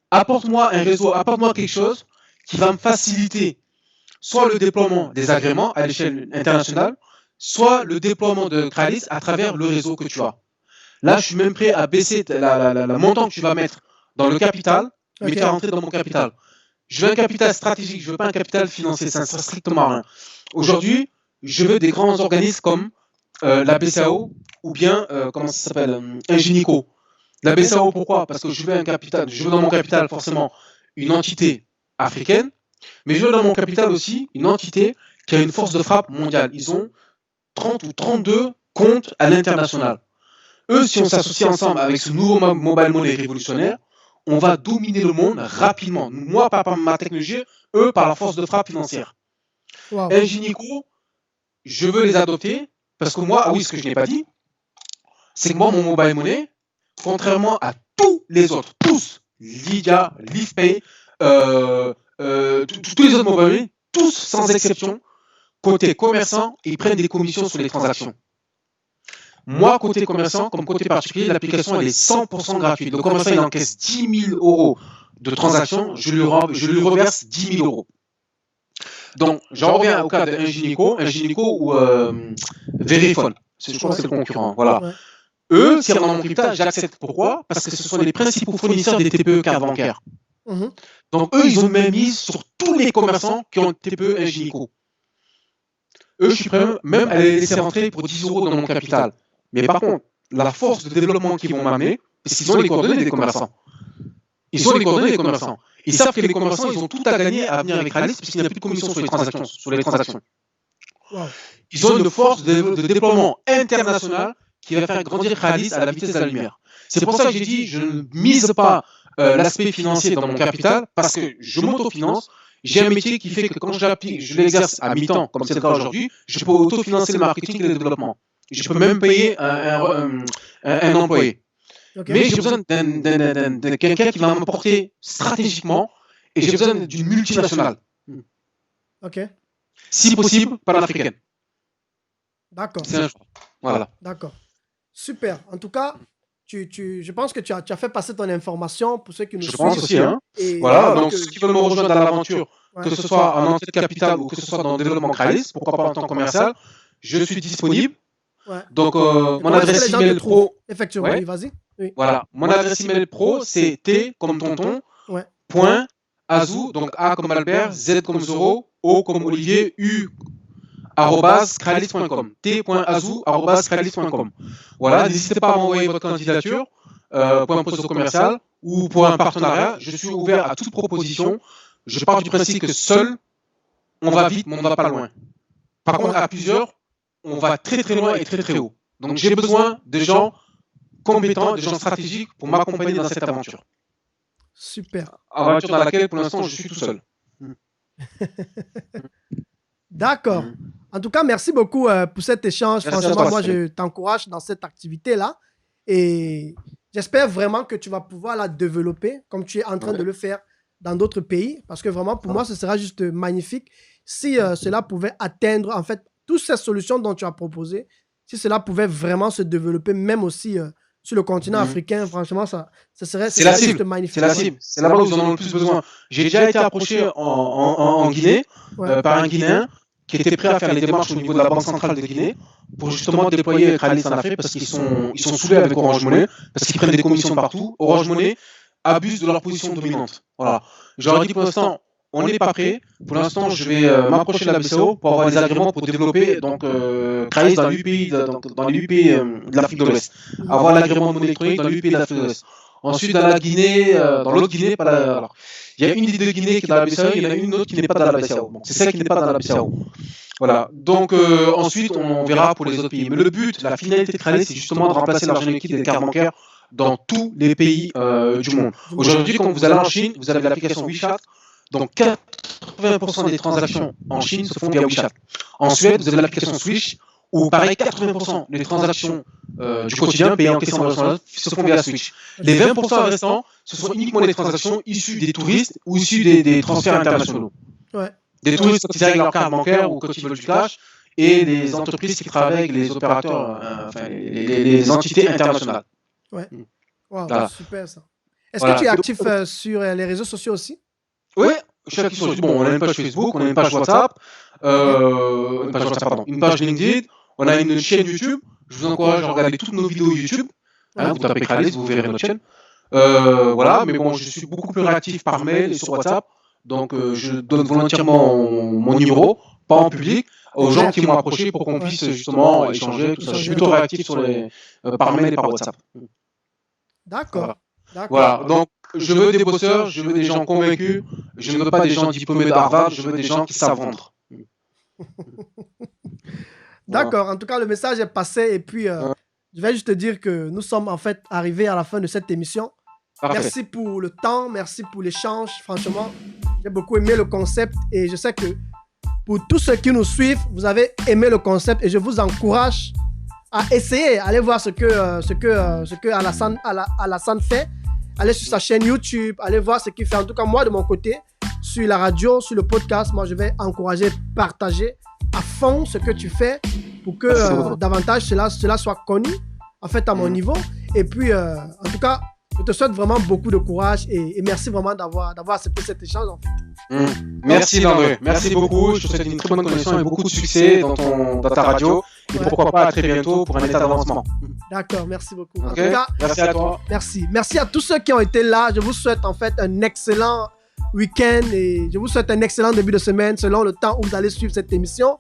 Apporte-moi un réseau, apporte-moi quelque chose qui va me faciliter soit le déploiement des agréments à l'échelle internationale, soit le déploiement de Kralis à travers le réseau que tu as. Là, je suis même prêt à baisser la montant que tu vas mettre dans le capital, mais faire rentrer dans mon capital. Je veux un capital stratégique, je ne veux pas un capital financier, ça ne sert strictement à rien. Aujourd'hui, je veux des grands organismes comme la BCAO ou bien, comment ça s'appelle, Ingenico. La BCAO, pourquoi? Parce que je veux dans mon capital forcément une entité africaine, mais je veux dans mon capital aussi une entité qui a une force de frappe mondiale. Ils ont 30 ou 32 comptes à l'international. Eux, si on s'associe ensemble avec ce nouveau mobile money révolutionnaire, on va dominer le monde rapidement. Moi, par ma technologie, eux, par la force de frappe financière. Wow. Ingenico, je veux les adopter parce que moi, ce que je n'ai pas dit, c'est que moi, mon mobile money, contrairement à tous les autres, tous, Lydia, LivePay, tous les autres mobile money, tous sans exception, côté commerçant, ils prennent des commissions sur les transactions. Moi, côté commerçant, comme côté particulier, l'application elle est 100% gratuite. Le commerçant il encaisse 10 000 euros de transactions, je lui reverse 10 000 euros. Donc, j'en reviens au cas d'un gynéco ou Verifone. Je crois que c'est le concurrent. Voilà. Ouais. Eux, s'ils rentrent dans mon crypta, j'accepte. Pourquoi? Parce que ce sont les principaux fournisseurs des TPE cartes bancaires. Mhm. Donc, eux, ils ont même mise sur tous les commerçants qui ont TPE et gynéco. Eux, je suis prêt même à les laisser rentrer pour 10 € dans mon capital. Mais par contre, la force de développement qu'ils vont m'amener, parce qu'ils ont les coordonnées des commerçants. Ils ont les coordonnées des commerçants. Ils savent que les commerçants, ils ont tout à gagner à venir avec Rallis, puisqu'il n'y a plus de commission sur les transactions. Wow. Ils ont une force de déploiement international qui va faire grandir Rallis à la vitesse de la lumière. C'est pour ça que j'ai dit, je ne mise pas l'aspect financier dans mon capital, parce que je m'autofinance. J'ai un métier qui fait que quand je l'exerce à mi-temps, comme c'est le cas aujourd'hui, je peux autofinancer le marketing et le développement. Je peux même payer un employé. Okay. Mais j'ai besoin de quelqu'un qui va me porter stratégiquement, et j'ai besoin d'une multinationale. Ok. Si possible, panafricaine. D'accord. C'est un choix. Voilà. D'accord. Super. En tout cas, je pense que tu as fait passer ton information pour ceux qui nous Je suivent. pense aussi. Hein. Et Voilà, donc ceux qui veulent me rejoindre dans l'aventure, ouais. que ce soit en entrée de capital ou que ce soit dans le développement Kralis, pourquoi pas en tant que commercial, je suis disponible. Ouais. Donc, mon comment est-ce que adresse les gens te email trouvent? pro, Effectivement, Ouais. oui, vas-y. Oui. voilà, mon adresse email pro, c'est t comme tonton, Ouais. point, azou, donc A comme Albert, Z comme Zoro, O comme Olivier, U, arobase, kralis.com, t.azou, arobase, kralis.com. Voilà, n'hésitez pas à m'envoyer votre candidature pour un poste commercial ou pour un partenariat. Je suis ouvert à toute proposition. Je pars du principe que seul, on va vite, mais on ne va pas loin. Par contre, à plusieurs, on va très très loin et très très haut. Donc j'ai besoin de gens compétents, de gens stratégiques pour m'accompagner dans cette aventure. Super. Aventure dans laquelle, pour l'instant, je suis tout seul. D'accord. En tout cas, merci beaucoup pour cet échange. Merci à Franchement, toi, moi, Cyril. je t'encourage dans cette activité-là. Et j'espère vraiment que tu vas pouvoir la développer comme tu es en train de le faire dans d'autres pays. Parce que vraiment, pour moi, ce sera juste magnifique si cela pouvait atteindre, en fait, toutes ces solutions dont tu as proposées, si cela pouvait vraiment se développer, même aussi sur le continent africain. Franchement, ça serait C'est la juste cible. magnifique. C'est la cible. C'est là-bas où ils en ont le plus besoin. J'ai déjà été approché en Guinée Ouais. par un Guinéen qui était prêt à faire les démarches au niveau de la Banque centrale de Guinée pour justement déployer Kralis en Afrique parce qu'ils sont saoulés avec Orange Money, parce qu'ils prennent des commissions partout. Orange Money abuse de leur position dominante. Voilà. J'aurais dit pour l'instant, on n'est pas prêt. Pour l'instant, je vais m'approcher de la BCAO pour avoir des agréments pour développer donc Kralis dans les 8 pays, dans les 8 pays de l'Afrique de l'Ouest. Avoir l'agrément de monnaie électronique dans les 8 pays de l'Afrique de l'Ouest. Ensuite, dans la Guinée, dans l'autre Guinée, pas la... Alors, il y a une des deux Guinées qui est dans la BCAO, il y en a une autre qui n'est pas dans la BCAO. Bon, c'est celle qui n'est pas dans la BCAO. Voilà. Donc, ensuite, on verra pour les autres pays. Mais le but, la finalité de Kralis, c'est justement de remplacer l'argent liquide et les cartes bancaires dans tous les pays du monde. Aujourd'hui, quand vous allez en Chine, vous avez l'application WeChat. Donc, 80% des transactions en Chine se font via WeChat. En Suède, vous avez l'application Swish, où pareil, 80% des transactions du quotidien payées en caisse internationale se font via Swish. Les 20% restants, ce sont uniquement des transactions issues des touristes ou issues des transferts internationaux. Ouais. Des touristes quand ils arrivent leur carte bancaire ou quand ils veulent du cash, et les entreprises qui travaillent avec les opérateurs, enfin les entités internationales. Ouais. Wow, Voilà. super ça. Est-ce Voilà. que tu es actif sur les réseaux sociaux aussi? Oui, je suis actif sur YouTube. Bon, on a une page Facebook, on a une page WhatsApp, une page LinkedIn, on a une chaîne YouTube. Je vous encourage à regarder toutes nos vidéos YouTube. Vous tapez Kralis, vous verrez notre chaîne. Voilà, mais bon, je suis beaucoup plus réactif par mail et sur WhatsApp. Donc, je donne volontairement mon numéro, pas en public, aux gens qui m'ont approché pour qu'on puisse justement échanger. Tout ça. Je suis plutôt réactif par mail et par WhatsApp. D'accord. Voilà. D'accord. Voilà, donc je veux des bosseurs, je veux des gens convaincus, je ne veux pas des gens diplômés d'Harvard, je veux des gens qui savent vendre. D'accord. En tout cas, le message est passé. Et puis, je vais juste te dire que nous sommes en fait arrivés à la fin de cette émission. Parfait. Merci pour le temps, merci pour l'échange. Franchement, j'ai beaucoup aimé le concept et je sais que pour tous ceux qui nous suivent, vous avez aimé le concept et je vous encourage à essayer. Allez voir ce que Alassane fait. Allez sur sa chaîne YouTube, allez voir ce qu'il fait. En tout cas, moi, de mon côté, sur la radio, sur le podcast, moi, je vais encourager, partager à fond ce que tu fais pour que davantage cela soit connu, en fait, à mon niveau. Et puis, en tout cas, Je te souhaite vraiment beaucoup de courage et merci vraiment d'avoir accepté cet échange. En fait. Merci Landry, merci beaucoup. Je te souhaite une très bonne connexion et beaucoup de succès dans ta radio. Et pourquoi pas à très bientôt pour un état d'avancement. D'accord, merci beaucoup. Okay. En tout cas, merci à toi. Merci à tous ceux qui ont été là. Je vous souhaite en fait un excellent week-end et je vous souhaite un excellent début de semaine selon le temps où vous allez suivre cette émission.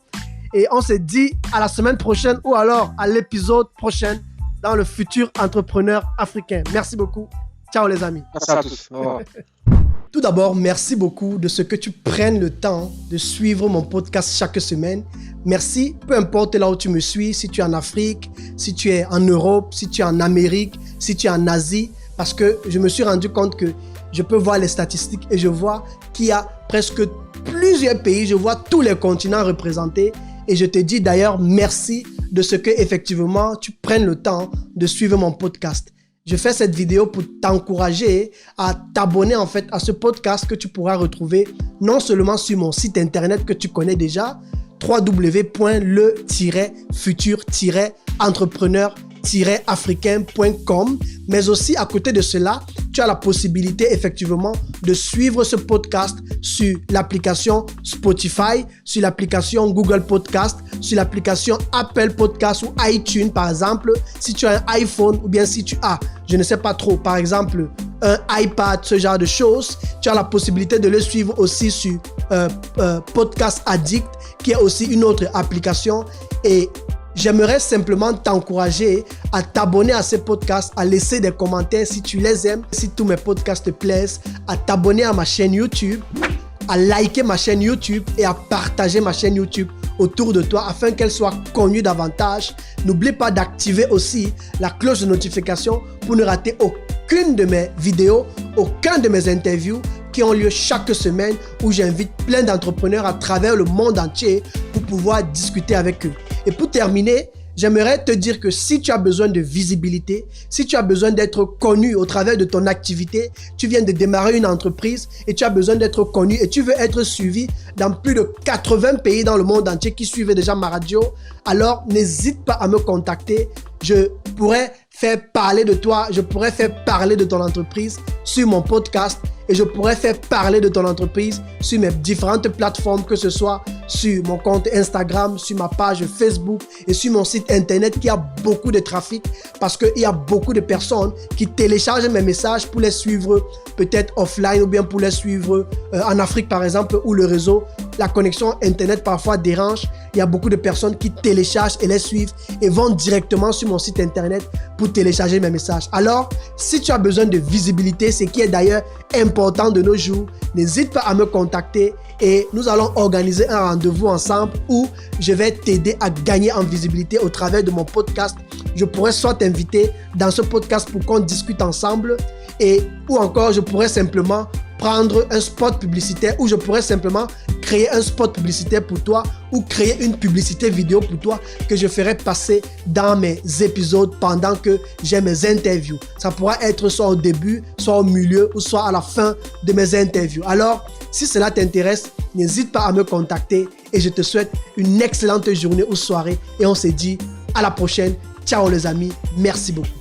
Et on se dit à la semaine prochaine ou alors à l'épisode prochain dans le futur entrepreneur africain. Merci beaucoup. Ciao les amis. Merci à tous. Au revoir. Tout d'abord, merci beaucoup de ce que tu prennes le temps de suivre mon podcast chaque semaine. Merci, peu importe là où tu me suis, si tu es en Afrique, si tu es en Europe, si tu es en Amérique, si tu es en Asie, parce que je me suis rendu compte que je peux voir les statistiques et je vois qu'il y a presque plusieurs pays, je vois tous les continents représentés et je te dis d'ailleurs merci de ce que effectivement tu prennes le temps de suivre mon podcast. Je fais cette vidéo pour t'encourager à t'abonner en fait à ce podcast que tu pourras retrouver non seulement sur mon site internet que tu connais déjà, www.le-futur-entrepreneur-africain.com, mais aussi à côté de cela, tu as la possibilité effectivement de suivre ce podcast sur l'application Spotify, sur l'application Google Podcast, sur l'application Apple Podcast ou iTunes par exemple, si tu as un iPhone ou bien si tu as, je ne sais pas trop, par exemple un iPad, ce genre de choses, tu as la possibilité de le suivre aussi sur Podcast Addict, qui est aussi une autre application. Et j'aimerais simplement t'encourager à t'abonner à ces podcasts, à laisser des commentaires si tu les aimes, si tous mes podcasts te plaisent, à t'abonner à ma chaîne YouTube, à liker ma chaîne YouTube et à partager ma chaîne YouTube autour de toi afin qu'elle soit connue davantage. N'oublie pas d'activer aussi la cloche de notification pour ne rater aucune de mes vidéos, aucun de mes interviews qui ont lieu chaque semaine où j'invite plein d'entrepreneurs à travers le monde entier pour pouvoir discuter avec eux. Et pour terminer, j'aimerais te dire que si tu as besoin de visibilité, si tu as besoin d'être connu au travers de ton activité, tu viens de démarrer une entreprise et tu as besoin d'être connu et tu veux être suivi dans plus de 80 pays dans le monde entier qui suivent déjà ma radio, alors n'hésite pas à me contacter. Je pourrais faire parler de toi, je pourrais faire parler de ton entreprise sur mon podcast et je pourrais faire parler de ton entreprise sur mes différentes plateformes, que ce soit sur mon compte Instagram, sur ma page Facebook et sur mon site internet qui a beaucoup de trafic parce qu'il y a beaucoup de personnes qui téléchargent mes messages pour les suivre peut-être offline ou bien pour les suivre en Afrique par exemple où le réseau, la connexion internet parfois dérange. Il y a beaucoup de personnes qui téléchargent et les suivent et vont directement sur mon site internet pour télécharger mes messages. Alors, si tu as besoin de visibilité, ce qui est d'ailleurs important de nos jours, n'hésite pas à me contacter et nous allons organiser un rendez-vous ensemble où je vais t'aider à gagner en visibilité au travers de mon podcast. Je pourrais soit t'inviter dans ce podcast pour qu'on discute ensemble ou encore je pourrais simplement prendre un spot publicitaire ou je pourrais simplement créer un spot publicitaire pour toi ou créer une publicité vidéo pour toi que je ferai passer dans mes épisodes pendant que j'ai mes interviews. Ça pourra être soit au début, soit au milieu ou soit à la fin de mes interviews. Alors, si cela t'intéresse, n'hésite pas à me contacter et je te souhaite une excellente journée ou soirée et on se dit à la prochaine. Ciao les amis, merci beaucoup.